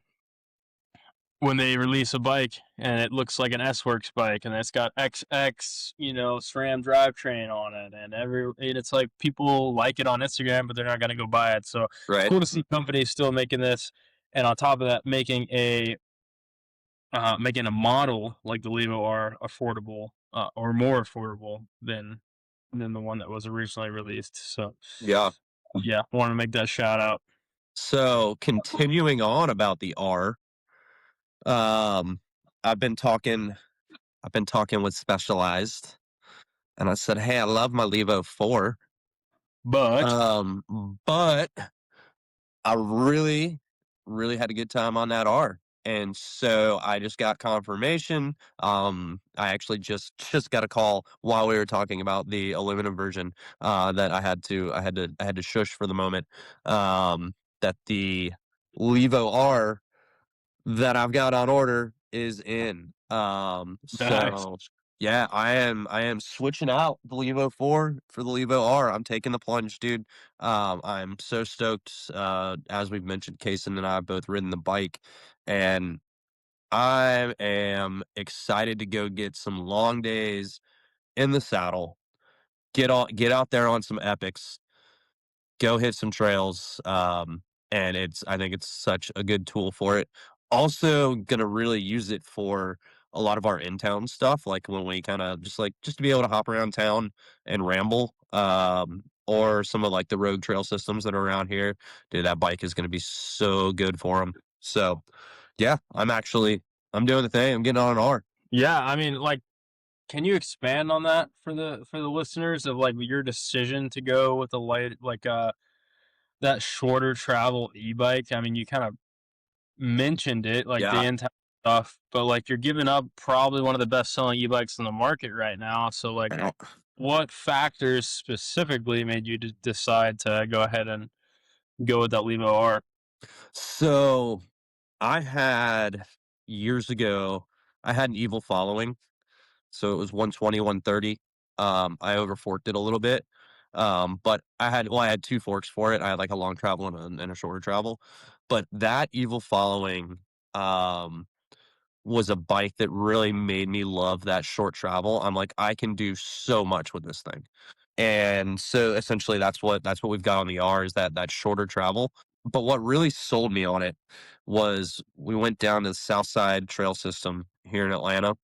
when they release a bike and it looks like an S-Works bike and it's got XX, SRAM drivetrain on it and it's like people like it on Instagram, but they're not going to go buy it. So it's Right. cool to see companies still making this. And on top of that, making a model like the Levo R affordable, or more affordable than the one that was originally released. So Yeah. yeah, I want to make that shout out. So continuing on about the R, um, I've been talking with Specialized, and I said, "Hey, I love my Levo 4, But but I really, really had a good time on that R." And so I just got confirmation. I actually just got a call while we were talking about the aluminum version, that I had to shush for the moment. That the Levo R that I've got on order is in. nice. So yeah, I am switching out the Levo 4 for the Levo R. I'm taking the plunge, dude. I'm so stoked. As we've mentioned, Cason and I have both ridden the bike, and I am excited to go get some long days in the saddle. Get out there on some epics, go hit some trails. And I think it's such a good tool for it. Also gonna really use it for a lot of our in-town stuff, like when we kind of just to be able to hop around town and ramble. Or some of like the road trail systems that are around here. Dude, that bike is gonna be so good for them. So yeah, I'm doing the thing. I'm getting on an R. Yeah, I mean, like, can you expand on that for the listeners of like your decision to go with the light, like that shorter travel e-bike? I mean, you kind of mentioned it, like the Yeah. in stuff, but like you're giving up probably one of the best selling e-bikes in the market right now. So like, what factors specifically made you decide to go ahead and go with that Levo R? So I had years ago, I had an evil following. So it was 120, 130. I overforked it a little bit. But I had two forks for it. I had like a long travel and a shorter travel. But that evil following um was a bike that really made me love that short travel. I'm like, I can do so much with this thing. And so essentially that's what we've got on the R is that shorter travel. But what really sold me on it was we went down to the South Side Trail System here in Atlanta,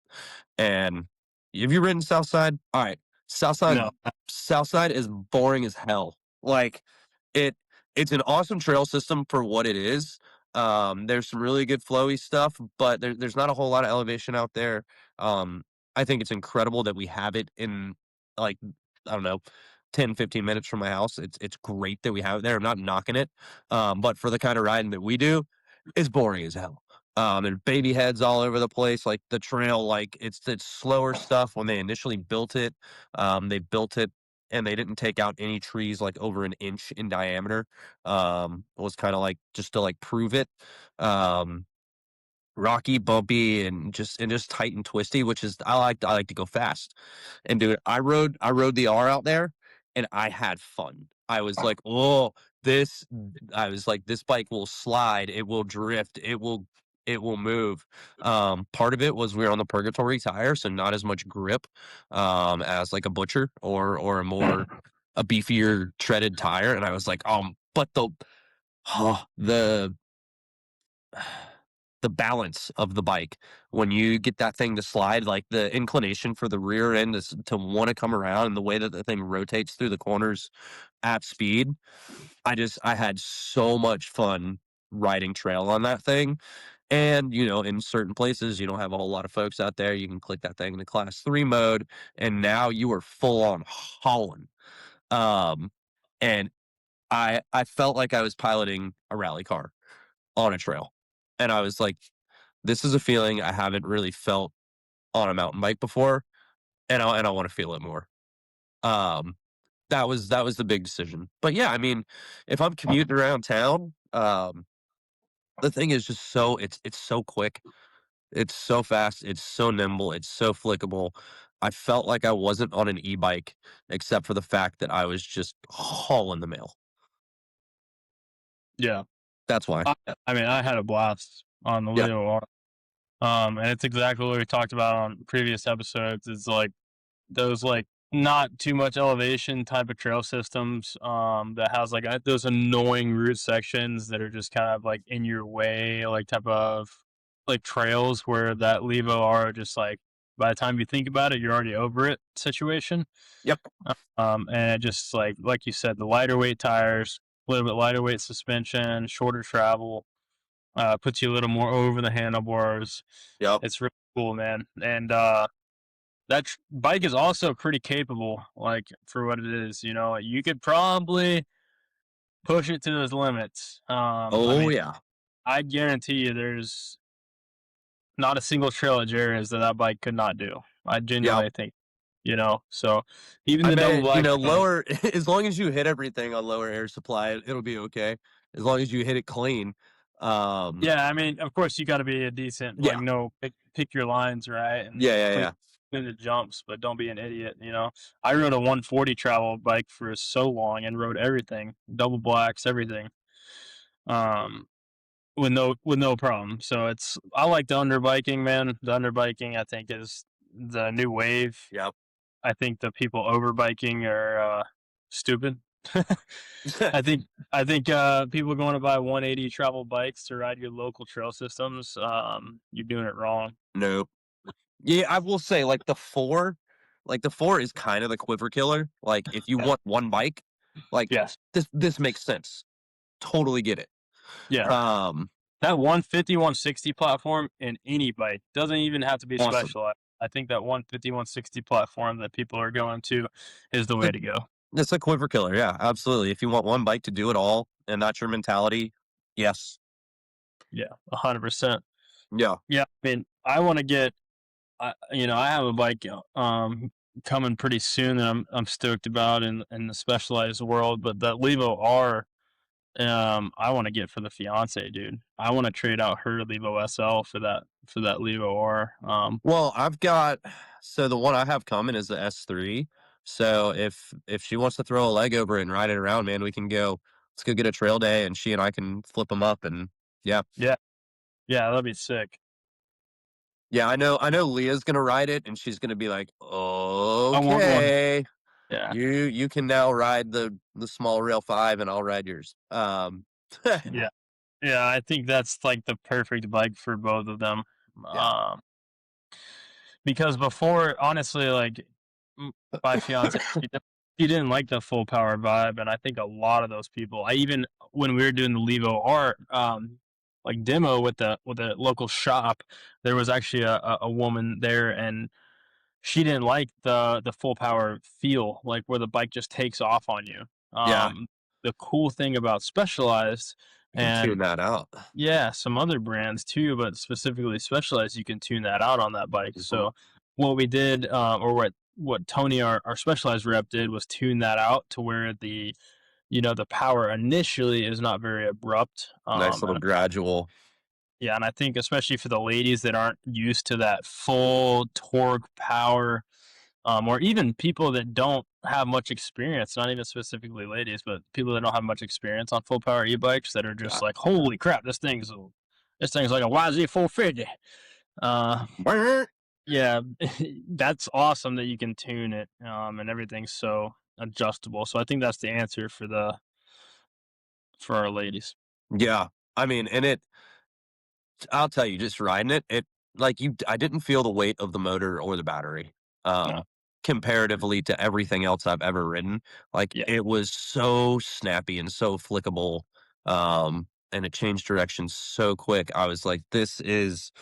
and have you ridden Southside? All right. Southside No, Southside is boring as hell. Like it it's an awesome trail system for what it is. There's some really good flowy stuff, but there's not a whole lot of elevation out there. Um, I think it's incredible that we have it in like I don't know, 10, 15 minutes from my house. It's great that we have it there. I'm not knocking it. But for the kind of riding that we do, it's boring as hell. And baby heads all over the place. Like the trail, like it's slower stuff. When they initially built it, they built it and they didn't take out any trees like over an inch in diameter. It was kind of like just to like prove it. Um, rocky, bumpy, and just tight and twisty, which is I like to go fast. And dude, I rode the R out there and I had fun. I was like, "Oh, this I was like, this bike will slide, it will drift, it will move." Part of it was we were on the purgatory tire, so not as much grip as like a butcher or a beefier treaded tire. And I was like, but the the balance of the bike when you get that thing to slide, like the inclination for the rear end to want to come around, and the way that the thing rotates through the corners at speed. I had so much fun riding trail on that thing. And in certain places you don't have a whole lot of folks out there, you can click that thing into class 3 mode, and now you are full on hauling. Um and I felt like I was piloting a rally car on a trail. And I was like, this is a feeling I haven't really felt on a mountain bike before, and I want to feel it more. Um, that was the big decision. But yeah, I mean, if I'm commuting around town, the thing is just it's so quick, it's so fast, it's so nimble, it's so flickable. I felt like I wasn't on an e-bike, except for the fact that I was just hauling the mail. Yeah. That's why. I mean, I had a blast on the Yeah. Leo R. And it's exactly what we talked about on previous episodes. It's like those like not too much elevation type of trail systems that has like those annoying route sections that are just kind of like in your way, like type of like trails where that Levo are just like by the time you think about it, you're already over it situation. Yep. And it just like you said, the lighter weight tires, a little bit lighter weight suspension, shorter travel, puts you a little more over the handlebars. Yep. It's really cool, man. And that bike is also pretty capable, like for what it is. You could probably push it to those limits. I Oh mean, yeah. I guarantee you, there's not a single trail at Jerry's that bike could not do. I Yep. genuinely think, So even I the double bet, black, lower as long as you hit everything on lower air supply, it'll be okay. As long as you hit it clean. yeah. I mean, of course, you got to be a decent, like, Yeah. no, pick your lines right and Yeah, yeah, clean yeah. the jumps, but don't be an idiot. I rode a 140 travel bike for so long and rode everything, double blacks, everything. Um, with no problem. So I like the underbiking, man. The underbiking, I think, is the new wave. Yep. I think the people overbiking are stupid. I think people going to buy 180 travel bikes to ride your local trail systems, you're doing it wrong. Nope. Yeah, I will say, like the four is kind of the quiver killer. Like if you want one bike, like Yes. this makes sense. Totally get it. Yeah. Um, That 150, 160 platform in any bike doesn't even have to be awesome. specialized. I think that 150, 160 platform that people are going to is the way to go. It's a quiver killer. Yeah, absolutely. If you want one bike to do it all, and that's your mentality, yes. Yeah, 100%. Yeah. Yeah, I mean, I want to get, I have a bike coming pretty soon that I'm stoked about in the specialized world, but that Levo R, I want to get for the fiance, dude. I want to trade out her Levo SL for that Levo R. Well, so the one I have coming is the S3. So if she wants to throw a leg over it and ride it around, man, we can go. Let's go get a trail day, and she and I can flip them up. And yeah, Yeah, yeah, that'd be sick. yeah, I know Leah's gonna ride it, and she's gonna be like, I want one. okay, Yeah, you can now ride the small rail 5, and I'll ride yours. yeah, yeah. I think that's like the perfect bike for both of them. Yeah. Because before, honestly, like my fiance, she didn't like the full power vibe, and I think a lot of those people. I even when we were doing the Levo art, like demo with the local shop, there was actually a woman there, and she didn't like the full power feel, like where the bike just takes off on you. Yeah, The cool thing about Specialized you can tune and that out. yeah, some other brands too, but specifically Specialized, you can tune that out on that bike. Mhm. So what we did, or what Tony, our Specialized rep, did was tune that out to where the power initially is not very abrupt. Nice little gradual. Yeah, and I think especially for the ladies that aren't used to that full torque power, or even people that don't have much experience, not even specifically ladies, but people that don't have much experience on full power e-bikes that are Yeah. just like, holy crap, this thing's like a YZ450. Uh, yeah, that's awesome that you can tune it, and everything's so adjustable. So I think that's the answer for our ladies. Yeah. I mean, and I'll tell you, just riding it like I didn't feel the weight of the motor or the battery. No, Comparatively to everything else I've ever ridden. Like yeah, it was so snappy and so flickable. And it changed direction so quick. I was like, this is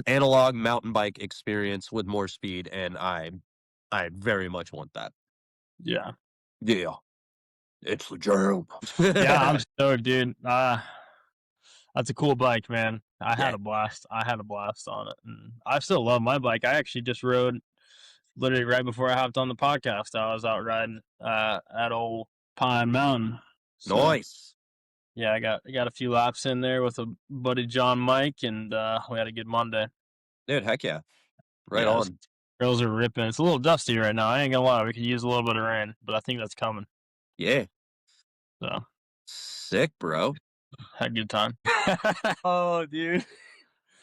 analog mountain bike experience with more speed, and I very much want that. yeah, Yeah. It's the jam. yeah. I'm stoked, dude. That's a cool bike, man. I had Yeah. a blast. I had a blast on it, and I still love my bike. I actually just rode literally right before I hopped on the podcast. I was out riding at old Pine Mountain. So Nice. yeah, I got a few laps in there with a buddy John Mike, and we had a good Monday. Dude, heck yeah. Right Yeah, on. trails are ripping. It's a little dusty right now. I ain't gonna lie. We could use a little bit of rain, but I think that's coming. Yeah. So Sick, bro. had a good time. Oh, dude.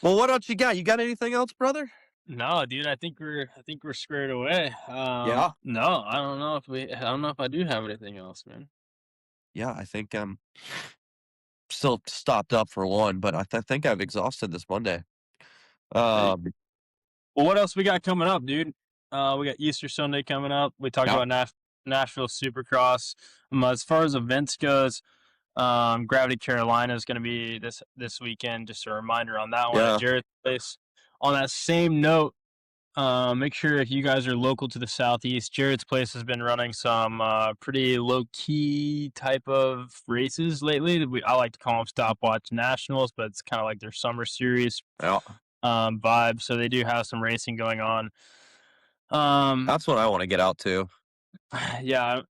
Well, what else you got? You got anything else, brother? No, dude. I think we're squared away. Yeah. No, I don't know if I do have anything else, man. Yeah, I think I'm still stopped up for one, but I think I've exhausted this Monday. Hey, Um, well, what else we got coming up, dude? We got Easter Sunday coming up. We talked yeah, about Nashville Supercross. As far as events goes, Gravity Carolina is going to be this weekend. Just a reminder on that one at yeah. Jarrett's Place. On that same note, make sure if you guys are local to the southeast, Jarrett's Place has been running some pretty low key type of races lately. I like to call them stopwatch nationals, but it's kind of like their summer series Yeah. vibe. So they do have some racing going on. Um, That's what I want to get out to. yeah,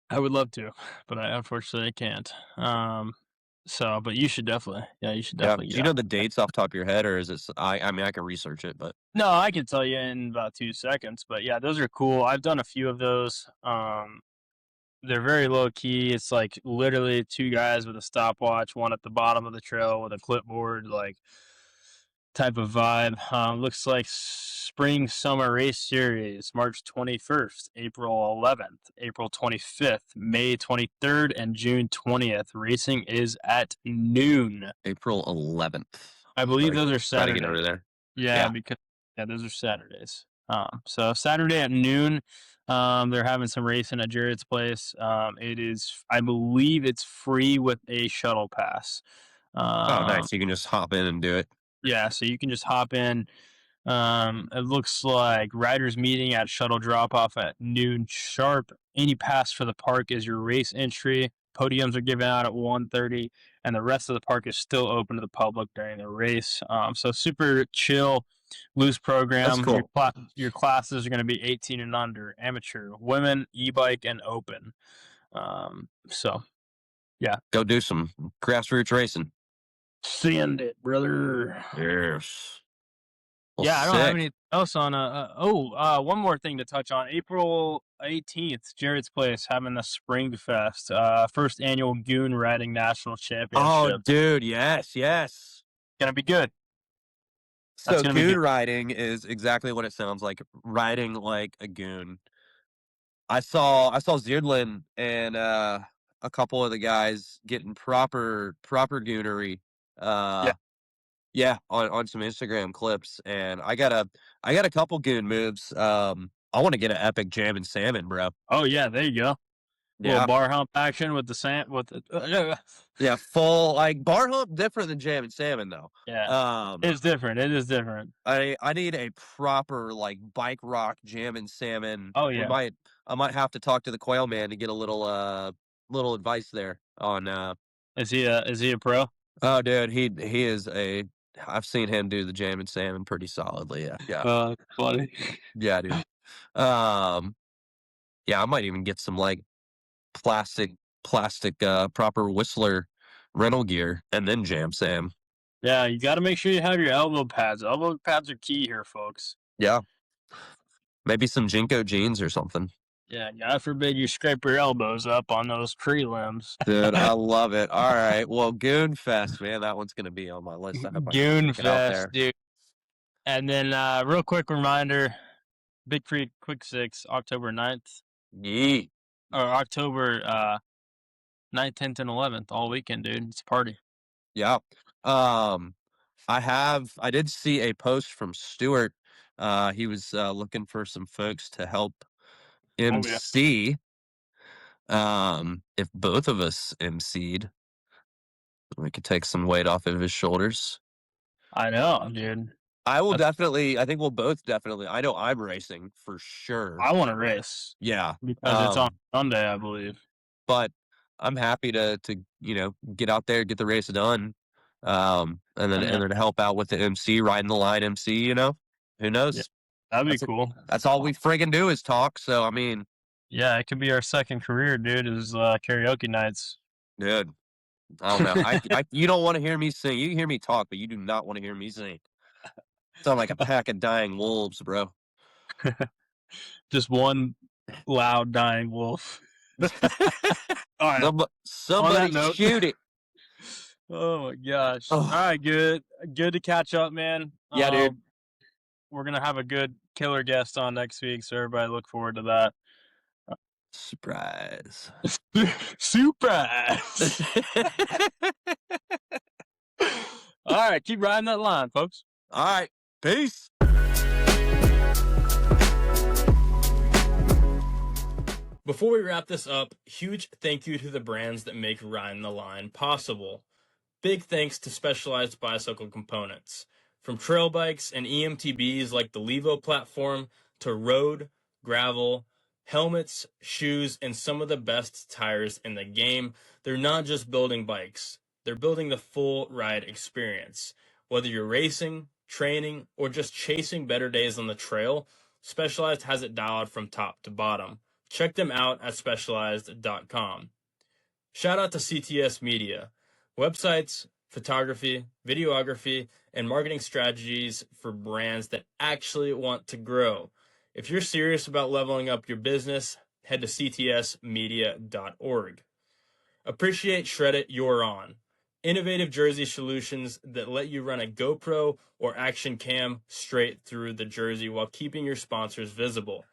I would love to, but I unfortunately can't. But you should definitely, yeah, you should Yeah. definitely Do get you out. know the dates off the top of your head, or is it? I mean, I can research it, but No, I can tell you in about 2 seconds, but yeah, those are cool. I've done a few of those. They're very low key. It's like literally two guys with a stopwatch, one at the bottom of the trail with a clipboard, like type of vibe. Looks like spring summer race series, March 21st, April 11th, April 25th, May 23rd, and June 20th. Racing is at noon. April 11th. I believe Gotta, those are gotta get over Saturdays. there. Yeah, Yeah. because yeah, those are Saturdays. So Saturday at noon, they're having some racing at Jarrett's Place. It is, I believe, it's free with a shuttle pass. Oh, Um, nice. You can just hop in and do it. yeah, so you can just hop in. It looks like riders meeting at shuttle drop off at noon sharp. Any pass for the park is your race entry. Podiums are given out at 1:30, and the rest of the park is still open to the public during the race. So super chill, loose That's program. Your cool. your classes are going to be 18 and under, amateur, women, e-bike, and open. So yeah, Go do some grassroots racing. send it, brother. Yes. Well, Yeah, I don't have sick. anything else on. One more thing to touch on. April 18th, Jarrett's Place having the Spring Fest, first annual Goon Riding National Oh, Championship. dude. Yes. Yes. Gonna be good. That's So gonna be goon good. riding is exactly what it sounds like. Riding like a goon. I saw Zierdlin and a couple of the guys getting proper goonery. Yeah. Uh yeah, on some Instagram clips, and I got a couple goon moves. I want to get an epic jam and salmon, bro. Oh yeah, there you go. Little Yeah. bar hump action with the sand with the. Yeah, full like bar hump different than jam and salmon though. Yeah, Um it's different. It is different. I need a proper like bike rock jam and salmon. Oh We yeah. might I might have to talk to the quail man to get a little advice there on Is he a pro? oh dude, he is a I've seen him do the jam and salmon pretty solidly. Yeah. Yeah. Funny. Yeah, dude. Um yeah, I might even get some like plastic proper Whistler rental gear and then jam Sam. Yeah, you got to make sure you have your elbow pads. Elbow pads are key here, folks. Yeah. Maybe some Jinko jeans or something. Yeah, God forbid you scrape your elbows up on those tree limbs. Dude, I love it. All right. Well, Goon Fest, man, that one's going to be on my list. I hope I can Goon get out Fest, there. dude. And then, real quick reminder, Big Creek Quick Six, October 9th, Yeet. or October 9th, 10th, and 11th, all weekend, dude. It's a party. Yeah. I did see a post from Stuart. He was looking for some folks to help MC. If both of us MC'd, we could take some weight off of his shoulders. I know, dude. I think we'll both definitely. I know I'm racing for sure. I want to race. Yeah. Because it's on Sunday, I believe. But I'm happy to get out there, get the race done. And then help out with the MC, riding the line MC, who knows? Yeah, that'd be cool. That's all we friggin' do is talk. So, I mean, yeah, it could be our second career, dude, is karaoke nights. Dude, I don't know. You don't want to hear me sing. You can hear me talk, but you do not want to hear me sing. Sound like a pack of dying wolves, bro. Just one loud dying wolf. All right. Somebody shoot it. Oh my gosh. All right, good to catch up, man. Yeah, dude. We're gonna have a good killer guest on next week, so everybody look forward to that. Surprise. Surprise. All right, keep riding that line, folks. All right, peace. Before we wrap this up, huge thank you to the brands that make Ridin the Line possible. Big thanks to Specialized Bicycle Components. From trail bikes and EMTBs like the Levo platform to road, gravel, helmets, shoes, and some of the best tires in the game, they're not just building bikes. They're building the full ride experience. Whether you're racing, training, or just chasing better days on the trail, Specialized has it dialed from top to bottom. Check them out at specialized.com. Shout out to CTS Media. Websites, photography, videography, and marketing strategies for brands that actually want to grow. If you're serious about leveling up your business, head to ctsmedia.org. Appreciate Shred It You're On. Innovative jersey solutions that let you run a GoPro or action cam straight through the jersey while keeping your sponsors visible.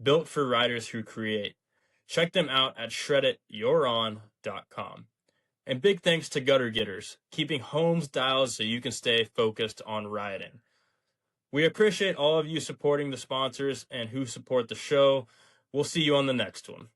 Built for riders who create. Check them out at shreadityouron.com. And big thanks to Gutter Getters, keeping homes dialed so you can stay focused on riding. We appreciate all of you supporting the sponsors and who support the show. We'll see you on the next one.